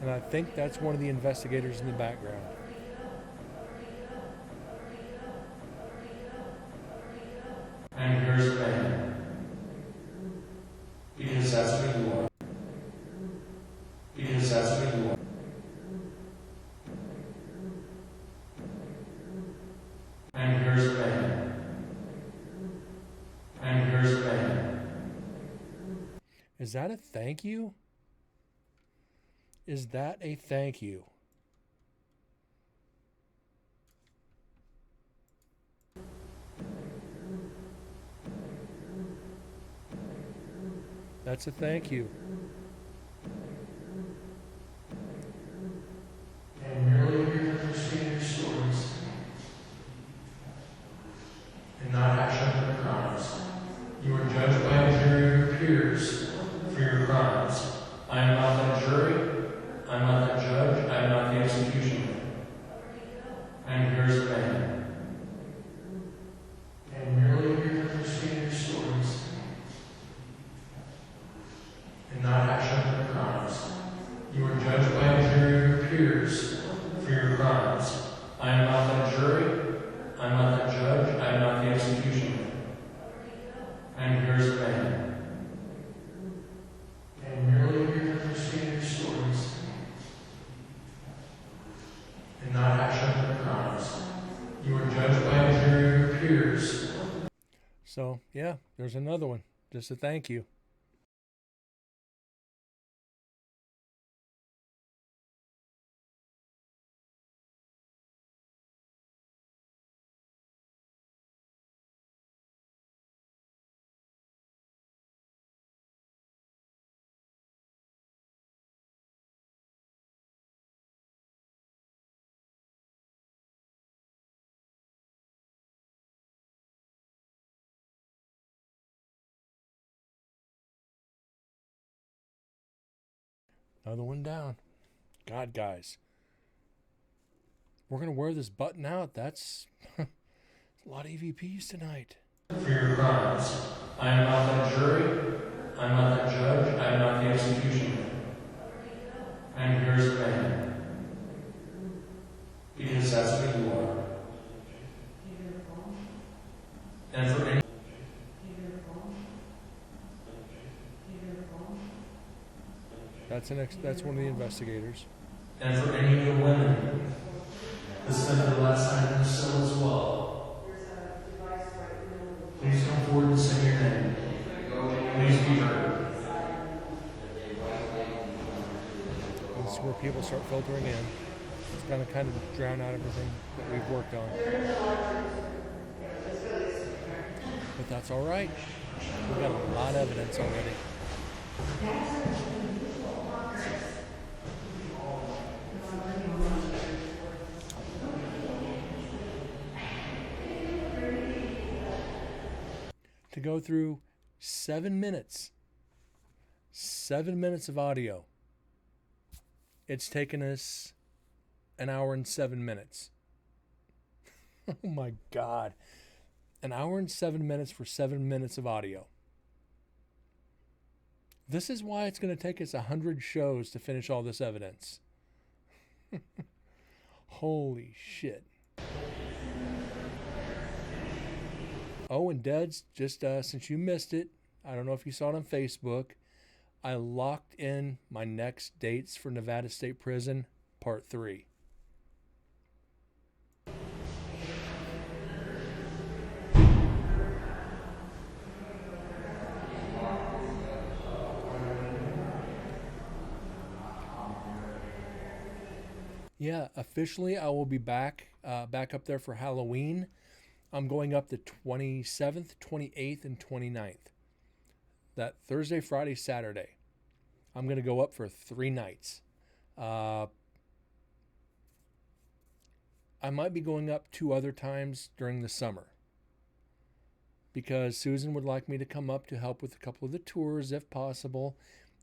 And I think that's one of the investigators in the background.
And here's the man. Because that's what you are. Because that's what you are. And here's the man. And here's the man.
Is that a thank you? Is that a thank you? That's a thank you.
And merely here to understand your stories and not action on your crimes. You are judged by a jury of your peers for your crimes. I am not that jury. I am not that judge. I am not the executioner. And here's the man. And merely here to understand your stories and not action on your crimes. You are judged by a jury of your peers for your crimes. I am not that jury. I am not that judge. I am not the executioner. And here's the man. And merely here to understand your stories and not action on your crimes. You are judged by a jury of your peers.
So, yeah, there's another one. Just a thank you. Another one down. God, guys. We're going to wear this button out. That's a lot of EVPs tonight.
For your crimes. I am not that jury. I am not that judge. I am not the executioner. And here's the man. Because that's what you are. And for any
That's one of the investigators.
and for any of the women that spent their last night in the cell as well. Please come forward and say your name. Please be heard.
This is where people start filtering in. It's going to kind of drown out everything that we've worked on. But that's all right. We've got a lot of evidence already. To go through 7 minutes 7 minutes of audio. It's taken us an hour and 7 minutes. Oh my God. An hour and 7 minutes for 7 minutes of audio. This is why it's going to take us 100 shows to finish all this evidence. Holy shit. Oh, and Deads, just since you missed it, I don't know if you saw it on Facebook, I locked in my next dates for Nevada State Prison, Part 3. Yeah, officially I will be back up there for Halloween. I'm going up the 27th, 28th, and 29th. That Thursday, Friday, Saturday. I'm going to go up for 3 nights. I might be going up 2 other times during the summer, because Susan would like me to come up to help with a couple of the tours if possible,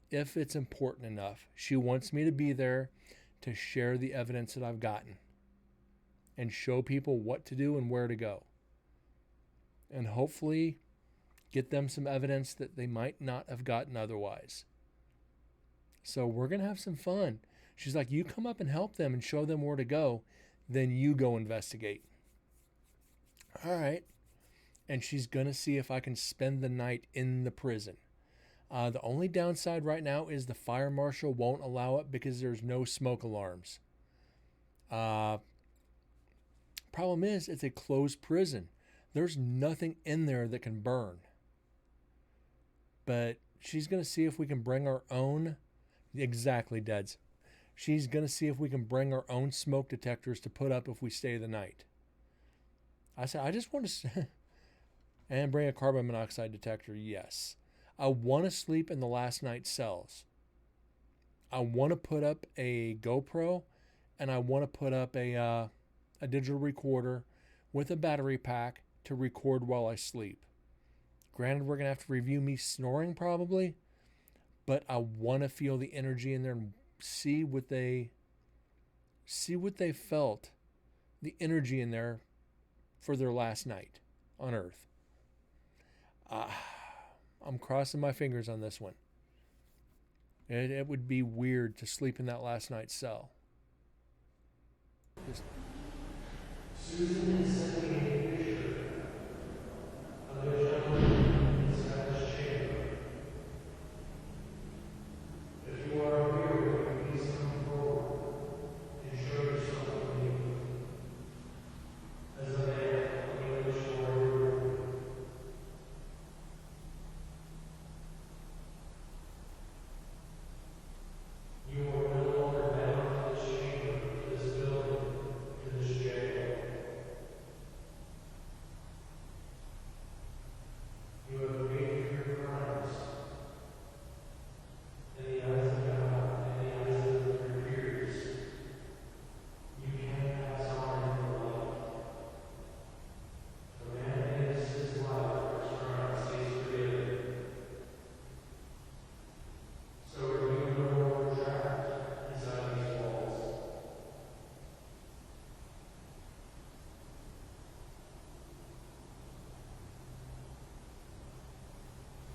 if it's important enough. She wants me to be there to share the evidence that I've gotten and show people what to do and where to go, and hopefully get them some evidence that they might not have gotten otherwise. So we're going to have some fun. She's like, you come up and help them and show them where to go, then you go investigate. All right. And she's going to see if I can spend the night in the prison. The only downside right now is the fire marshal won't allow it because there's no smoke alarms. Problem is, it's a closed prison. There's nothing in there that can burn. But she's going to see if we can bring our own. Exactly, Dads. She's going to see if we can bring our own smoke detectors to put up if we stay the night. I said, I just want to. And bring a carbon monoxide detector, yes. I want to sleep in the last night's cells. I want to put up a GoPro, and I want to put up a digital recorder with a battery pack to record while I sleep. Granted, we're going to have to review me snoring probably, but I want to feel the energy in there and see what they felt, the energy in there for their last night on Earth. I'm crossing my fingers on this one. It would be weird to sleep in that last night's cell.
Susan is sending a picture of a gentleman in the Scottish chamber. If you are here, please come forward and show yourself to me. As a man of English warrior, you are no longer bound to this chamber, to this building, to this jail. You have paid for your crimes. In the eyes of God, in the eyes of your peers, you can pass on in the light. The man ends his life for his crimes, he is forgiven. So are you no longer trapped inside these walls.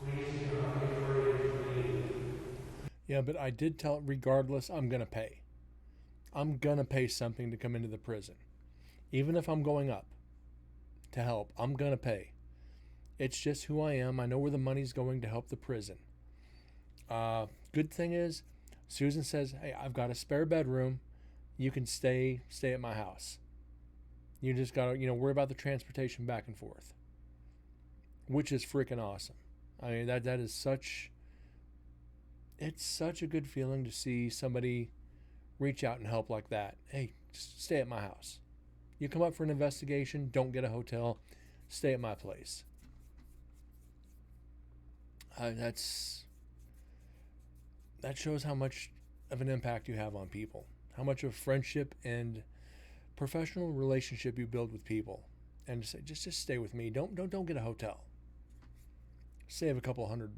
Please do not be afraid to leave.
Yeah, but I did tell it, regardless, I'm going to pay. I'm going to pay something to come into the prison. Even if I'm going up to help, I'm going to pay. It's just who I am. I know where the money's going to help the prison. Good thing is, Susan says, hey, I've got a spare bedroom. You can stay at my house. You just got to, worry about the transportation back and forth, which is freaking awesome. I mean, that is such, it's such a good feeling to see somebody reach out and help like that. Hey, just stay at my house. You come up for an investigation, don't get a hotel, stay at my place. That shows how much of an impact you have on people, how much of friendship and professional relationship you build with people, and to say, just stay with me. Don't get a hotel. Save a couple $100.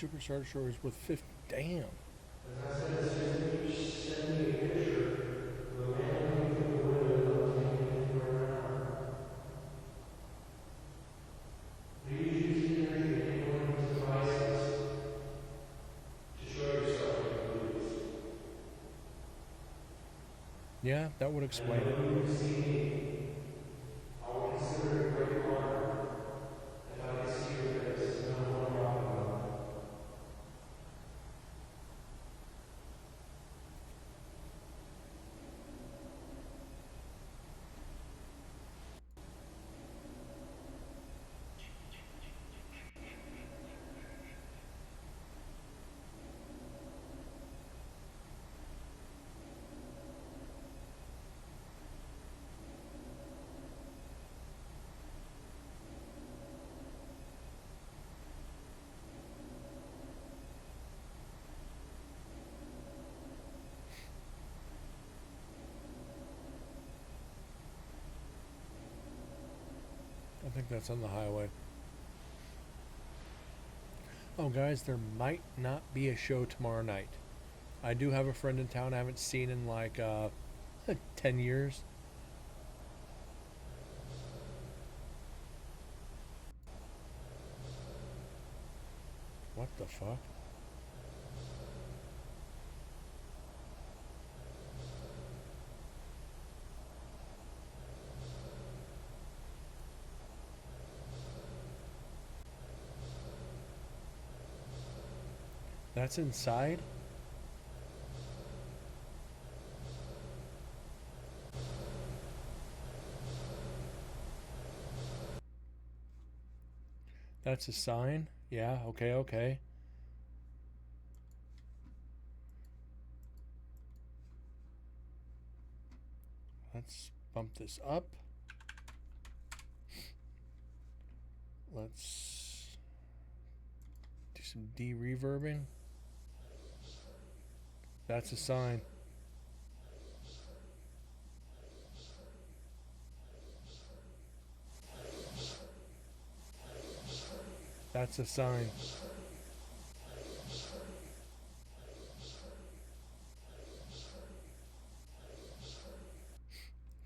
Superstar Destroyer is worth 50. Damn. Yeah, that would explain it. I think that's on the highway. Oh, guys, there might not be a show tomorrow night. I do have a friend in town I haven't seen in like 10 years. What the fuck? That's inside? That's a sign? Yeah, okay, okay. Let's bump this up. Let's do some de-reverbing. That's a sign. That's a sign.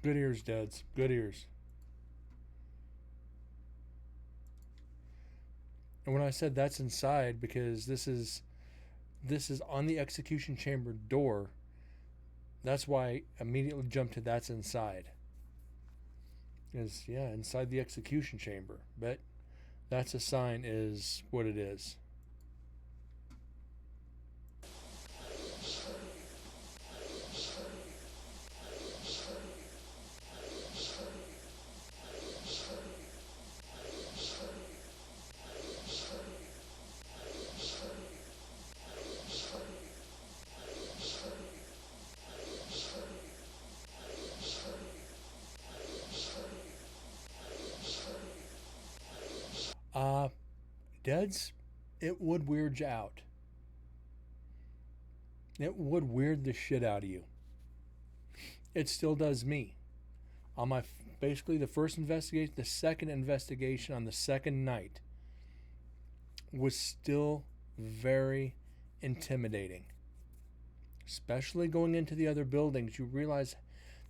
Good ears, Duds. Good ears. And when I said that's inside, because this is on the execution chamber door, that's why I immediately jumped to that's inside. Is yeah, inside the execution chamber. But that's a sign is what it is. Duds, it would weird you out. It would weird the shit out of you. It still does me. On my basically the first investigation, the second investigation on the second night was still very intimidating. Especially going into the other buildings, you realize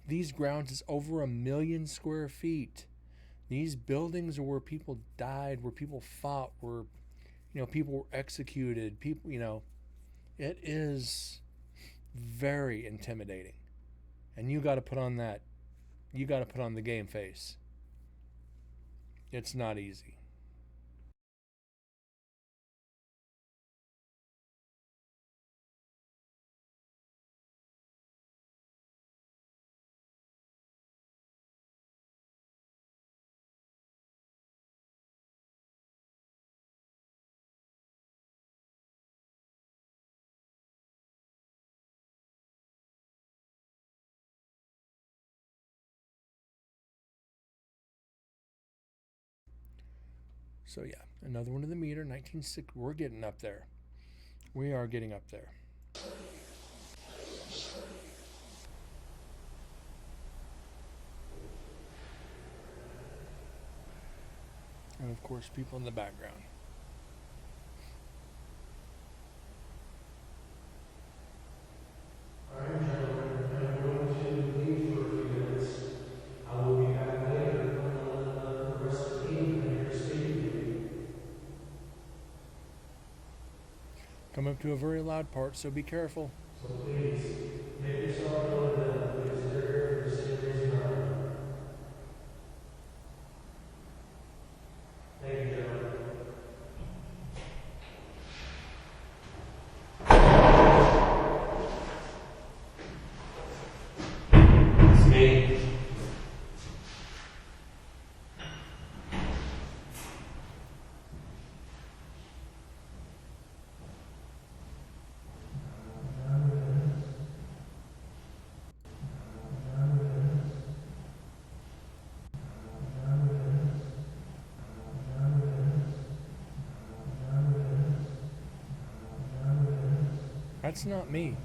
these grounds is over 1 million square feet. These buildings are where people died, where people fought, where people were executed. People, it is very intimidating, and you got to put on that. You got to put on the game face. It's not easy. So yeah, another one of the meter, 1960. We're getting up there. We are getting up there. And of course, people in the background. come up to a very loud part, so be careful.
So please, make yourself known to them because they're here for the same reason I am. Thank you, gentlemen. It's me.
That's not me.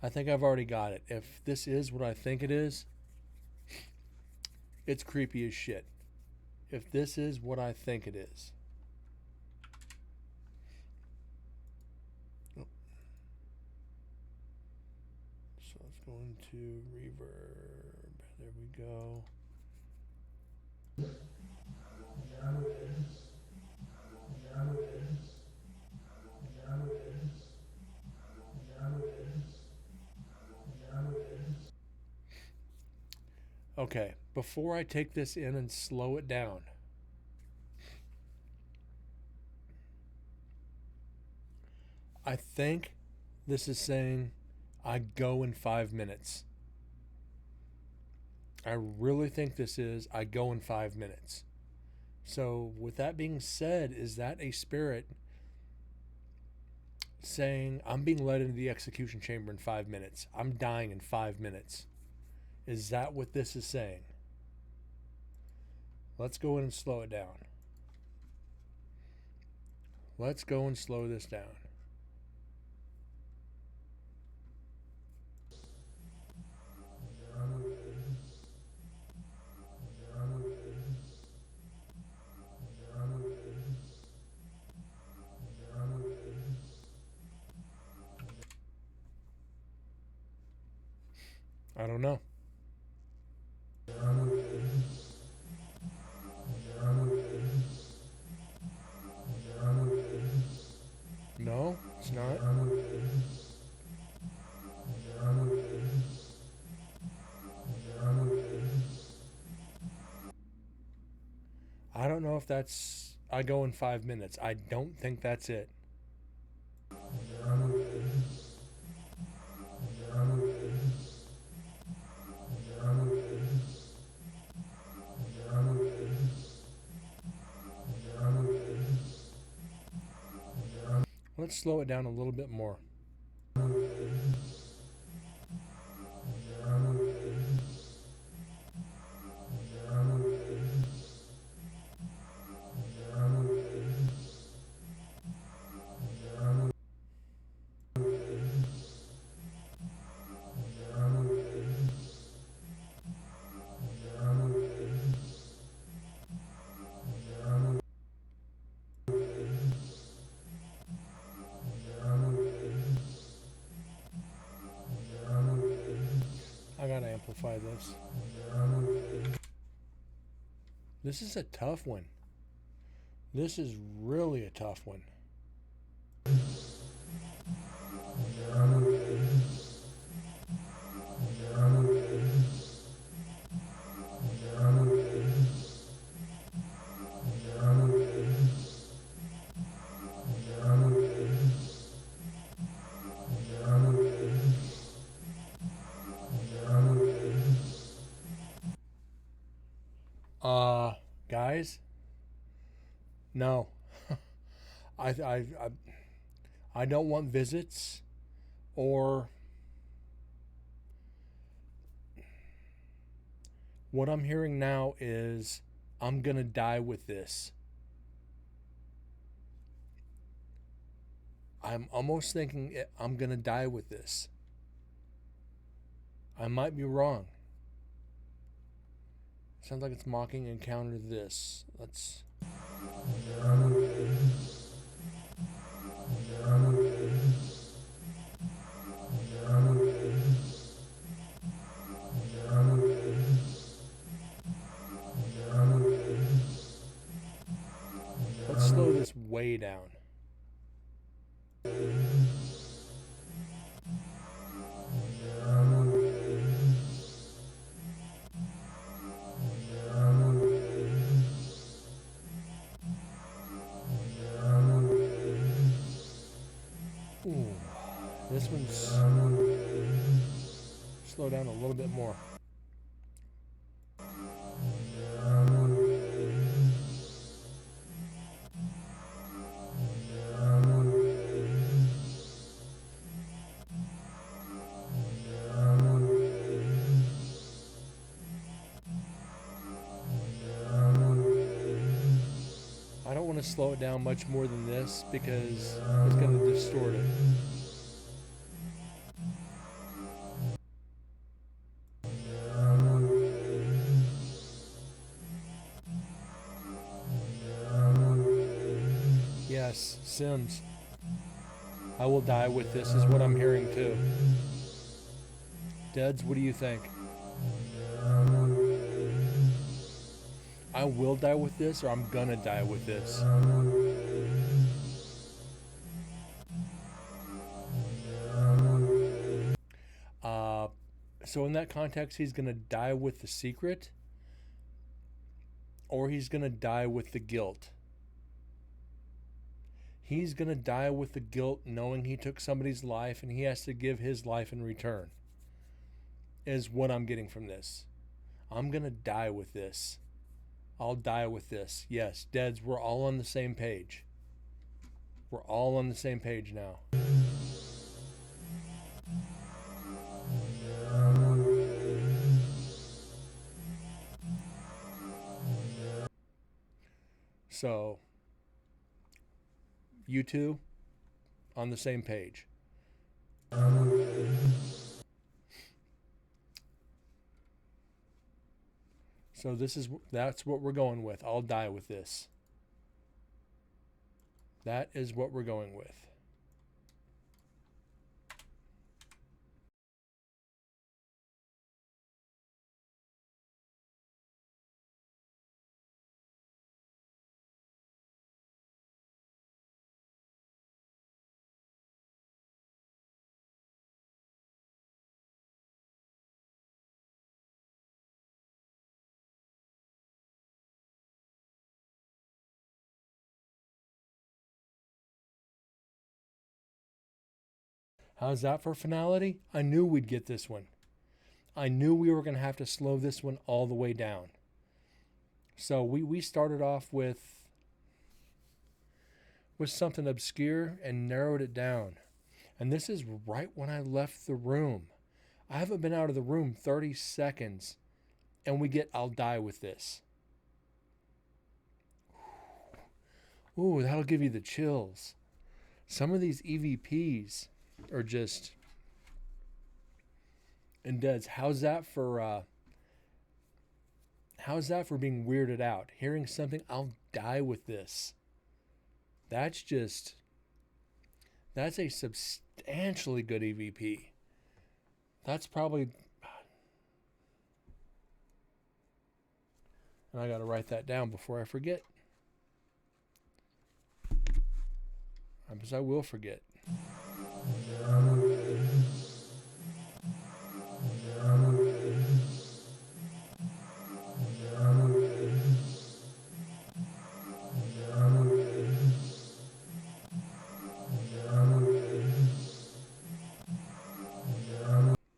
I think I've already got it. If this is what I think it is, it's creepy as shit. If this is what I think it is. Oh. So it's going to reverb. There we go. Okay, before I take this in and slow it down, I think this is saying I go in 5 minutes. I really think this is I go in 5 minutes. So, with that being said, is that a spirit saying I'm being led into the execution chamber in 5 minutes? I'm dying in 5 minutes. Is that what this is saying? Let's go in and slow it down. Let's go and slow this down. I don't know. No, it's not. I don't know if that's I go in 5 minutes. I don't think that's it. Let's slow it down a little bit more. I gotta amplify this. This is a tough one. This is really a tough one. Guys, no. I don't want visits or What I'm hearing now is, I'm going to die with this. I'm almost thinking I'm going to die with this. I might be wrong. Sounds like it's mocking encounter this. Let's... Let's slow this way down. Ooh, this one's... slow down a little bit more. I don't want to slow it down much more than this because it's going to distort it. Yes, Sims. I will die with this is what I'm hearing too. Deads, what do you think? I will die with this, or I'm gonna die with this. So in that context, he's gonna die with the secret, or he's gonna die with the guilt. He's gonna die with the guilt, knowing he took somebody's life and he has to give his life in return. Is what I'm getting from this. I'm gonna die with this. I'll die with this. Yes, Deads, we're all on the same page. We're all on the same page now. So, you two on the same page. So that's what we're going with. I'll die with this. That is what we're going with. How's that for finality? I knew we'd get this one. I knew we were going to have to slow this one all the way down. So we started off with something obscure and narrowed it down. And this is right when I left the room. I haven't been out of the room 30 seconds, and we get I'll die with this. Ooh, that'll give you the chills. Some of these EVPs are just... And Deads, how's that for being weirded out? Hearing something, I'll die with this. That's a substantially good EVP. That's probably... And I got to write that down before I forget. Because I will forget.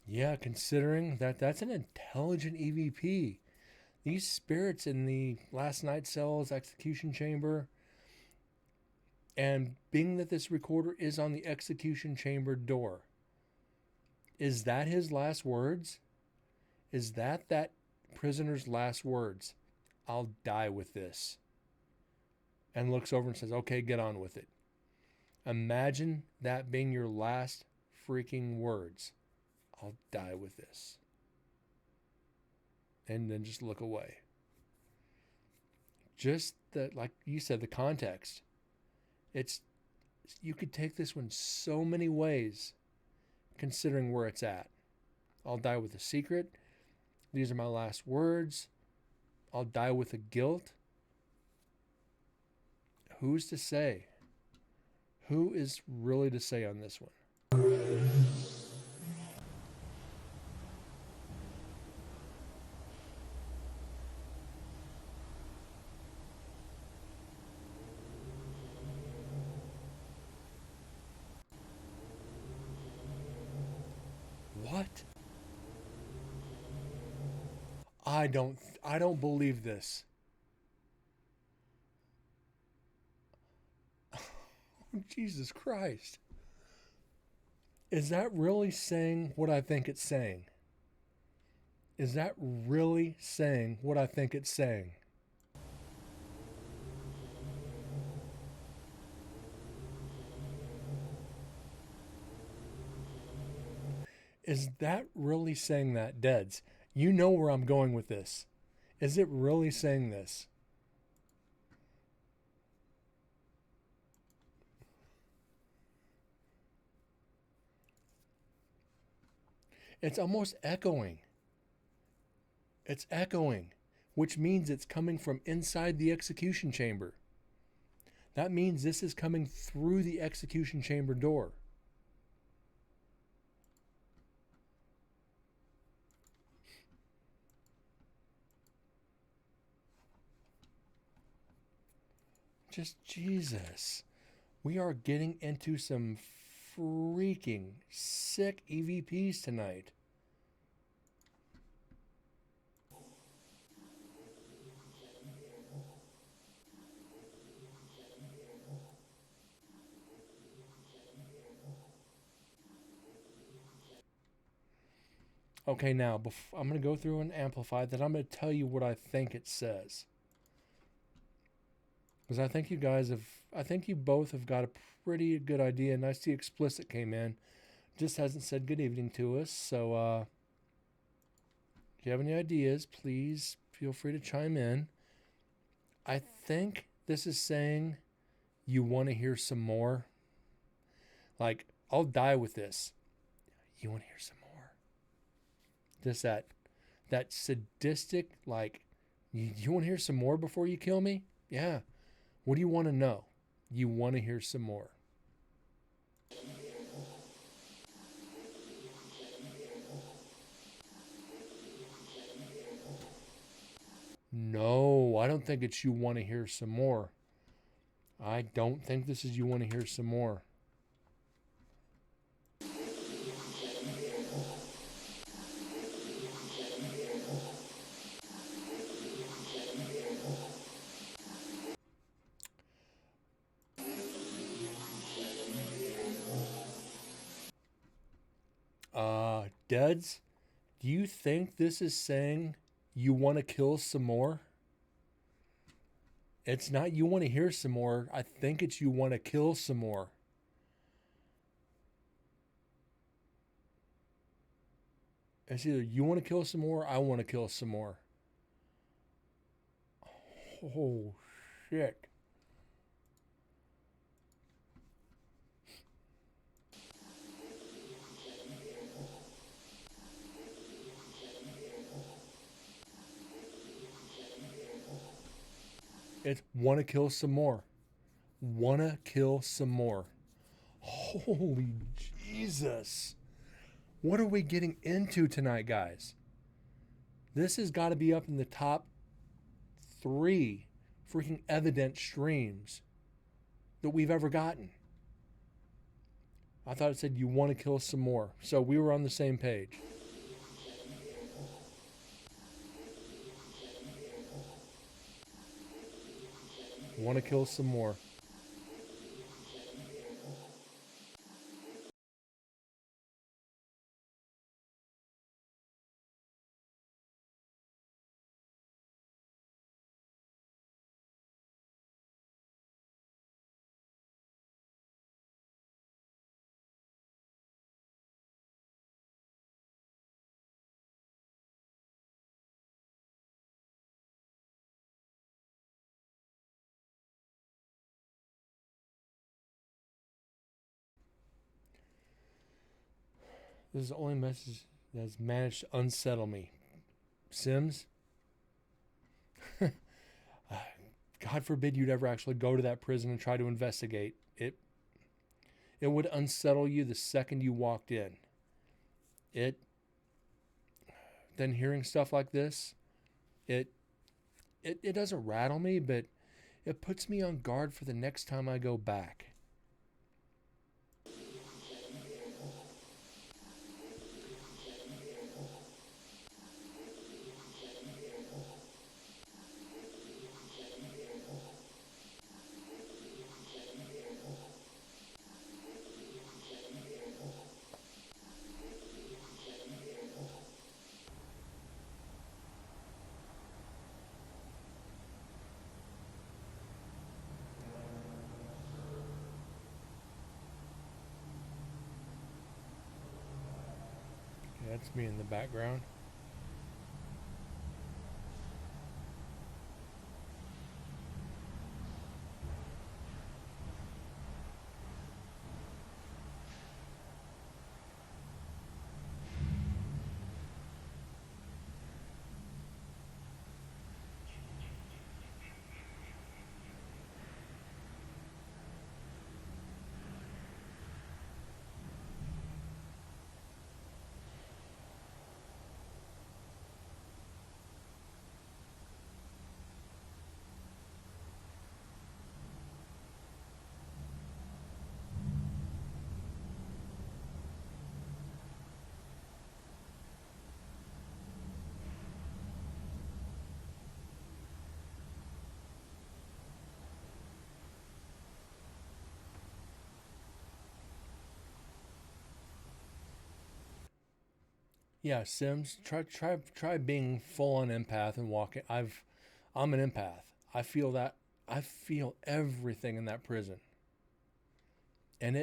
Yeah, considering that's an intelligent EVP. These spirits in the last night cell's execution chamber, and being that this recorder is on the execution chamber door, is that his last words? Is that prisoner's last words, I'll die with this. And looks over and says, okay, get on with it. Imagine that being your last freaking words. I'll die with this. And then just look away. Just the, like you said, the context. You could take this one so many ways, considering where it's at. I'll die with a secret. These are my last words. I'll die with a guilt. Who's to say? Who is really to say on this one? What? I don't believe this. Jesus Christ. Is that really saying what I think it's saying? Is that really saying what I think it's saying? Is that really saying that, Deads? You know where I'm going with this. Is it really saying this? It's almost echoing. It's echoing, which means it's coming from inside the execution chamber. That means this is coming through the execution chamber door. Just Jesus. We are getting into some freaking sick EVPs tonight. Okay, now I'm going to go through and amplify that. I'm going to tell you what I think it says. Because I think you both have got a pretty good idea. And I see Explicit came in. Just hasn't said good evening to us. So if you have any ideas, please feel free to chime in. I think this is saying you want to hear some more. Like, I'll die with this. You want to hear some more. Just that sadistic, like, you want to hear some more before you kill me? Yeah. What do you want to know? You want to hear some more. No, I don't think it's you want to hear some more. I don't think this is you want to hear some more. Deads, do you think this is saying you want to kill some more? It's not you want to hear some more. I think it's you want to kill some more. It's either you want to kill some more, or I want to kill some more. Oh, shit. It's want to kill some more. Want to kill some more. Holy Jesus. What are we getting into tonight, guys? This has got to be up in the top 3 freaking evident streams that we've ever gotten. I thought it said you want to kill some more. So we were on the same page. Want to kill some more. This is the only message that has managed to unsettle me. Sims, God forbid you'd ever actually go to that prison and try to investigate. It would unsettle you the second you walked in. Then hearing stuff like this, it doesn't rattle me, but it puts me on guard for the next time I go back. Okay, that's me in the background. Yeah, Sims, try being full on empath and walking. I'm an empath. I feel that. I feel everything in that prison, and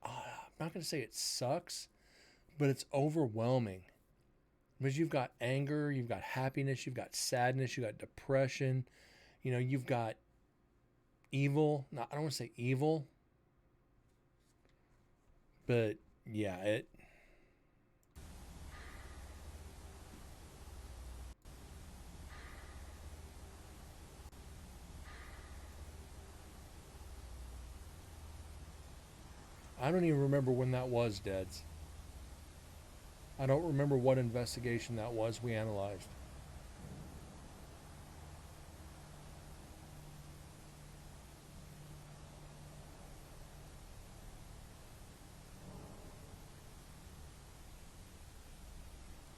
I'm not gonna say it sucks, but it's overwhelming. Because you've got anger, you've got happiness, you've got sadness, you've got depression. You've got evil. No, I don't want to say evil, but yeah, I don't even remember when that was, Deads. I don't remember what investigation that was we analyzed.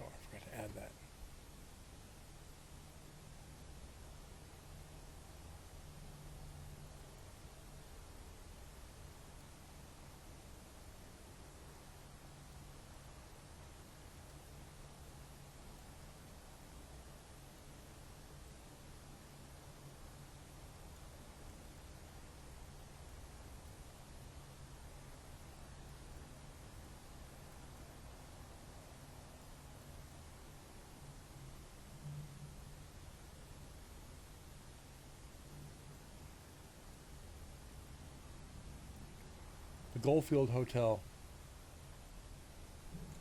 Oh, I forgot to add that. The Goldfield Hotel.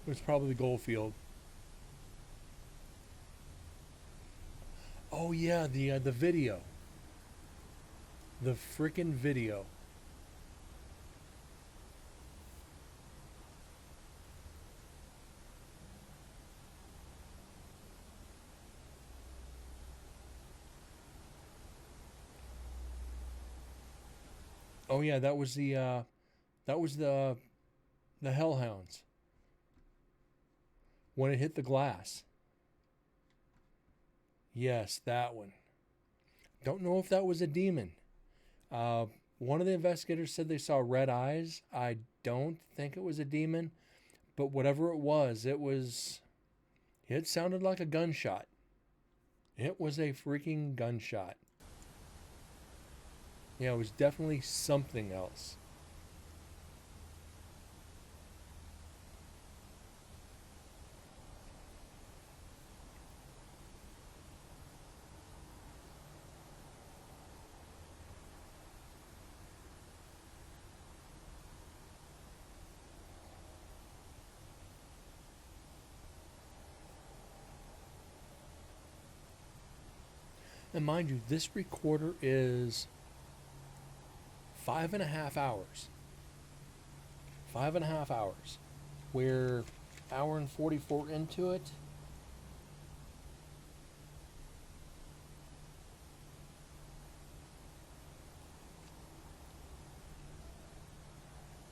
It was probably the Goldfield. Oh yeah, the video. The freaking video. Oh yeah, that was the Hellhounds. When it hit the glass. Yes, that one. Don't know if that was a demon. One of the investigators said they saw red eyes. I don't think it was a demon, but whatever it sounded like a gunshot. It was a freaking gunshot. Yeah, it was definitely something else. And mind you, this recorder is 5.5 hours. 5.5 hours. We're hour and 44 into it.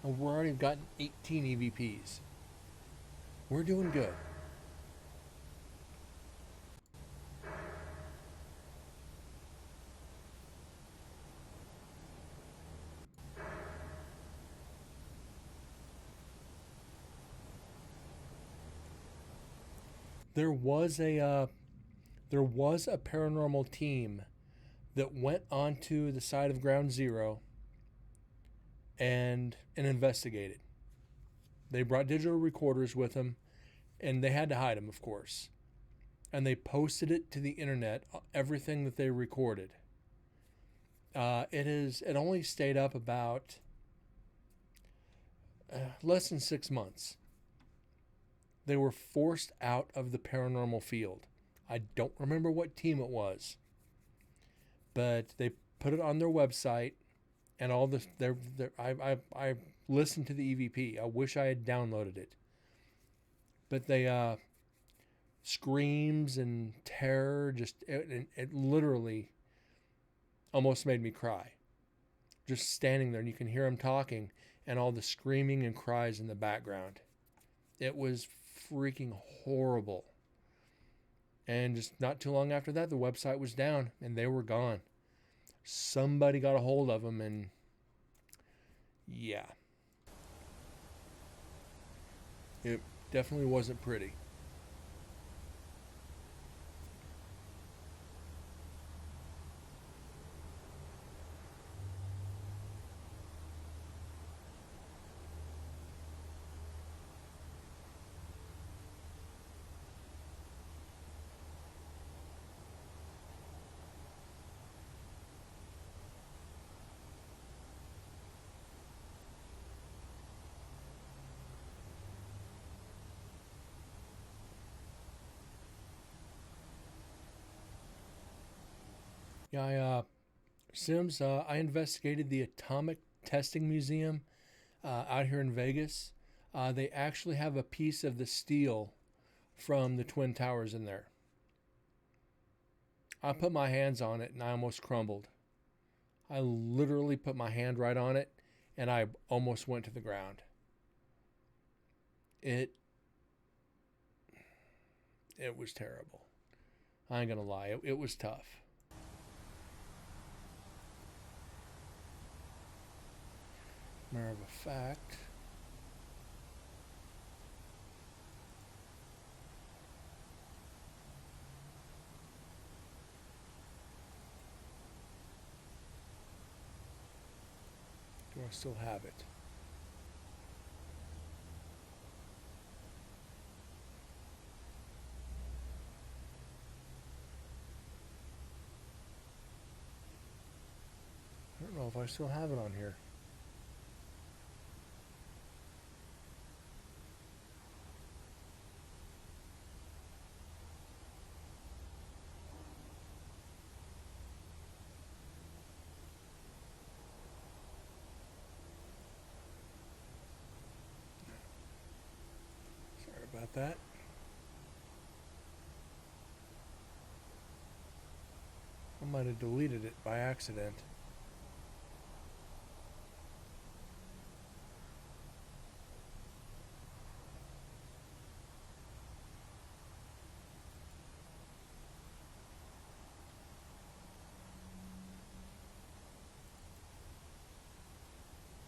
And we're already gotten 18 EVPs. We're doing good. There was a paranormal team that went onto the side of Ground Zero and investigated. They brought digital recorders with them, and they had to hide them, of course. And they posted it to the internet, everything that they recorded. It only stayed up about less than 6 months. They were forced out of the paranormal field. I don't remember what team it was, but they put it on their website, and all this. I listened to the EVP. I wish I had downloaded it, but they screams and terror. It literally almost made me cry. Just standing there, and you can hear them talking, and all the screaming and cries in the background. It was freaking horrible. And just not too long after that, the website was down and they were gone. Somebody got a hold of them, and yeah. It definitely wasn't pretty. Yeah, Sims, I investigated the Atomic Testing Museum out here in Vegas. They actually have a piece of the steel from the Twin Towers in there. I put my hands on it and I almost crumbled. I literally put my hand right on it and I almost went to the ground. It was terrible. I ain't gonna lie, it was tough. Matter of a fact, do I still have it? I don't know if I still have it on here. Sorry about that. I might have deleted it by accident.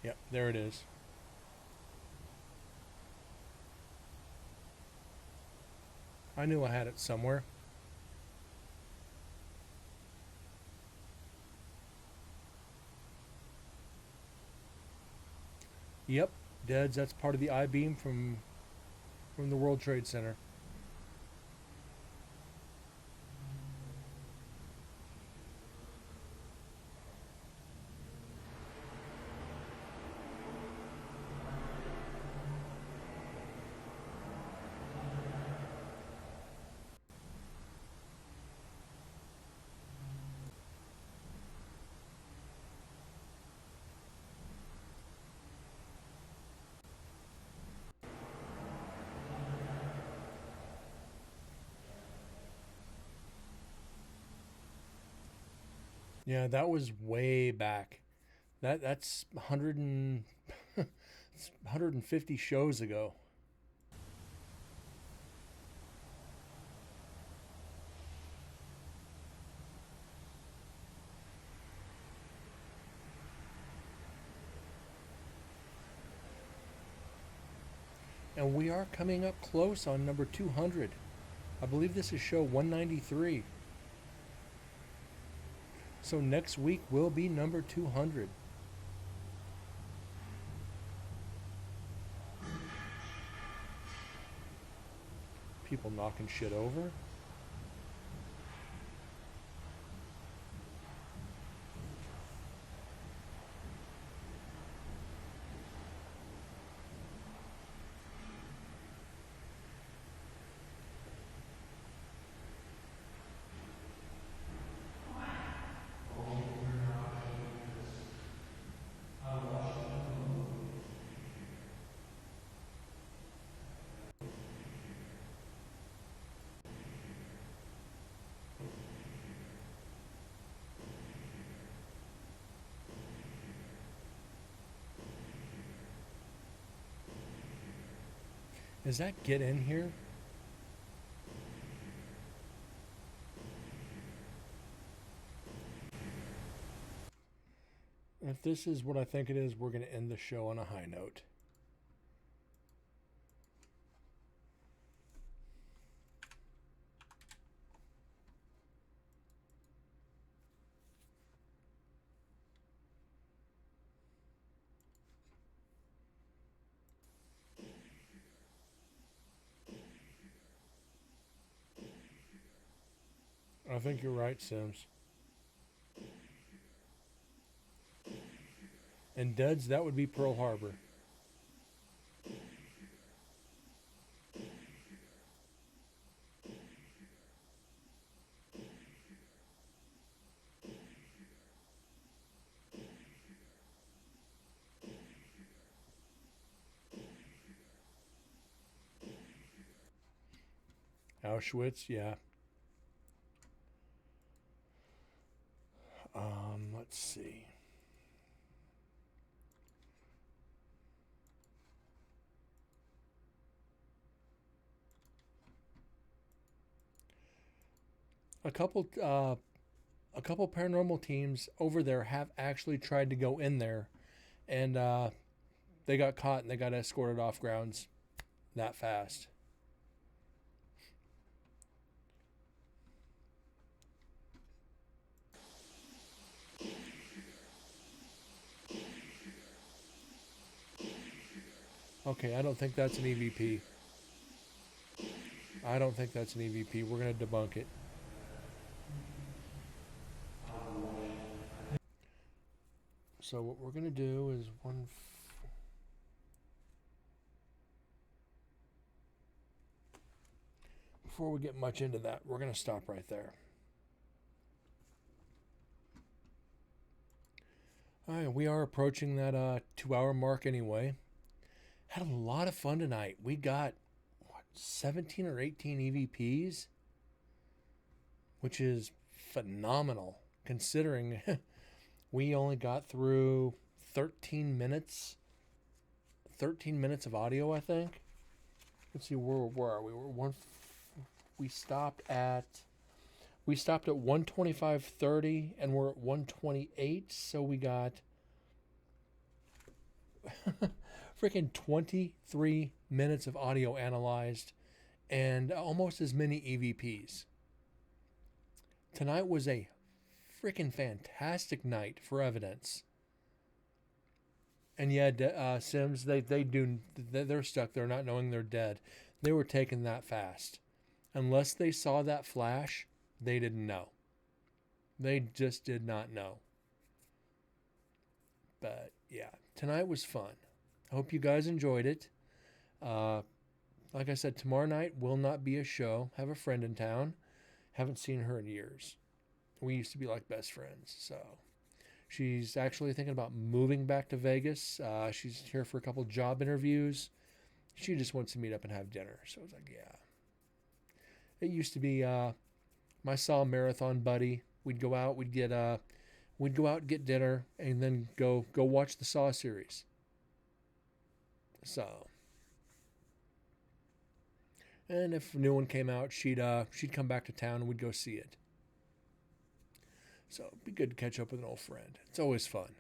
Yep, there it is. I knew I had it somewhere. Yep, Deads, that's part of the I-beam from the World Trade Center. Yeah, that was way back. That's 100 and 150 shows ago. And we are coming up close on number 200. I believe this is show 193. So next week will be number 200. People knocking shit over. Does that get in here? If this is what I think it is, we're going to end the show on a high note. I think you're right, Sims. And Duds, that would be Pearl Harbor. Auschwitz, yeah. Let's see. A couple paranormal teams over there have actually tried to go in there, and they got caught and they got escorted off grounds that fast. Okay, I don't think that's an EVP. I don't think that's an EVP. We're going to debunk it. So what we're going to do is before we get much into that, we're going to stop right there. All right, we are approaching that 2-hour mark anyway. Had a lot of fun tonight. We got 17 or 18 EVPs, which is phenomenal considering we only got through 13 minutes of audio, I think. Let's see, where are we? We stopped at 125.30 and we're at 128, so we got freaking 23 minutes of audio analyzed and almost as many EVPs. Tonight was a freaking fantastic night for evidence. And yeah, Sims, they're stuck there not knowing they're dead. They were taken that fast. Unless they saw that flash, they didn't know. They just did not know. But yeah, tonight was fun. I hope you guys enjoyed it. Like I said, tomorrow night will not be a show. Have a friend in town. Haven't seen her in years. We used to be like best friends. So she's actually thinking about moving back to Vegas. She's here for a couple job interviews. She just wants to meet up and have dinner. So I was like, yeah. It used to be my Saw Marathon buddy. We'd go out. We'd get we'd go out and get dinner and then go watch the Saw series. So, and if a new one came out, she'd come back to town and we'd go see it. So it'd be good to catch up with an old friend. It's always fun.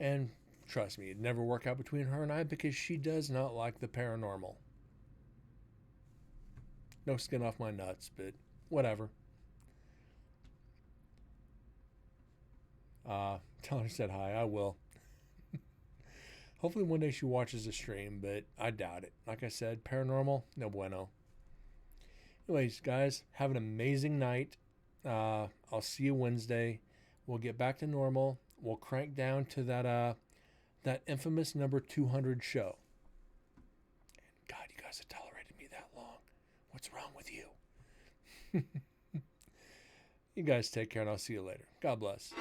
And trust me, it'd never work out between her and I because she does not like the paranormal. No skin off my nuts, but whatever. Tell her I said hi. I will. Hopefully one day she watches the stream, but I doubt it. Like I said, paranormal, no bueno. Anyways, guys, have an amazing night. I'll see you Wednesday. We'll get back to normal. We'll crank down to that infamous number 200 show. And God, you guys have tolerated me that long. What's wrong with you? You guys take care, and I'll see you later. God bless.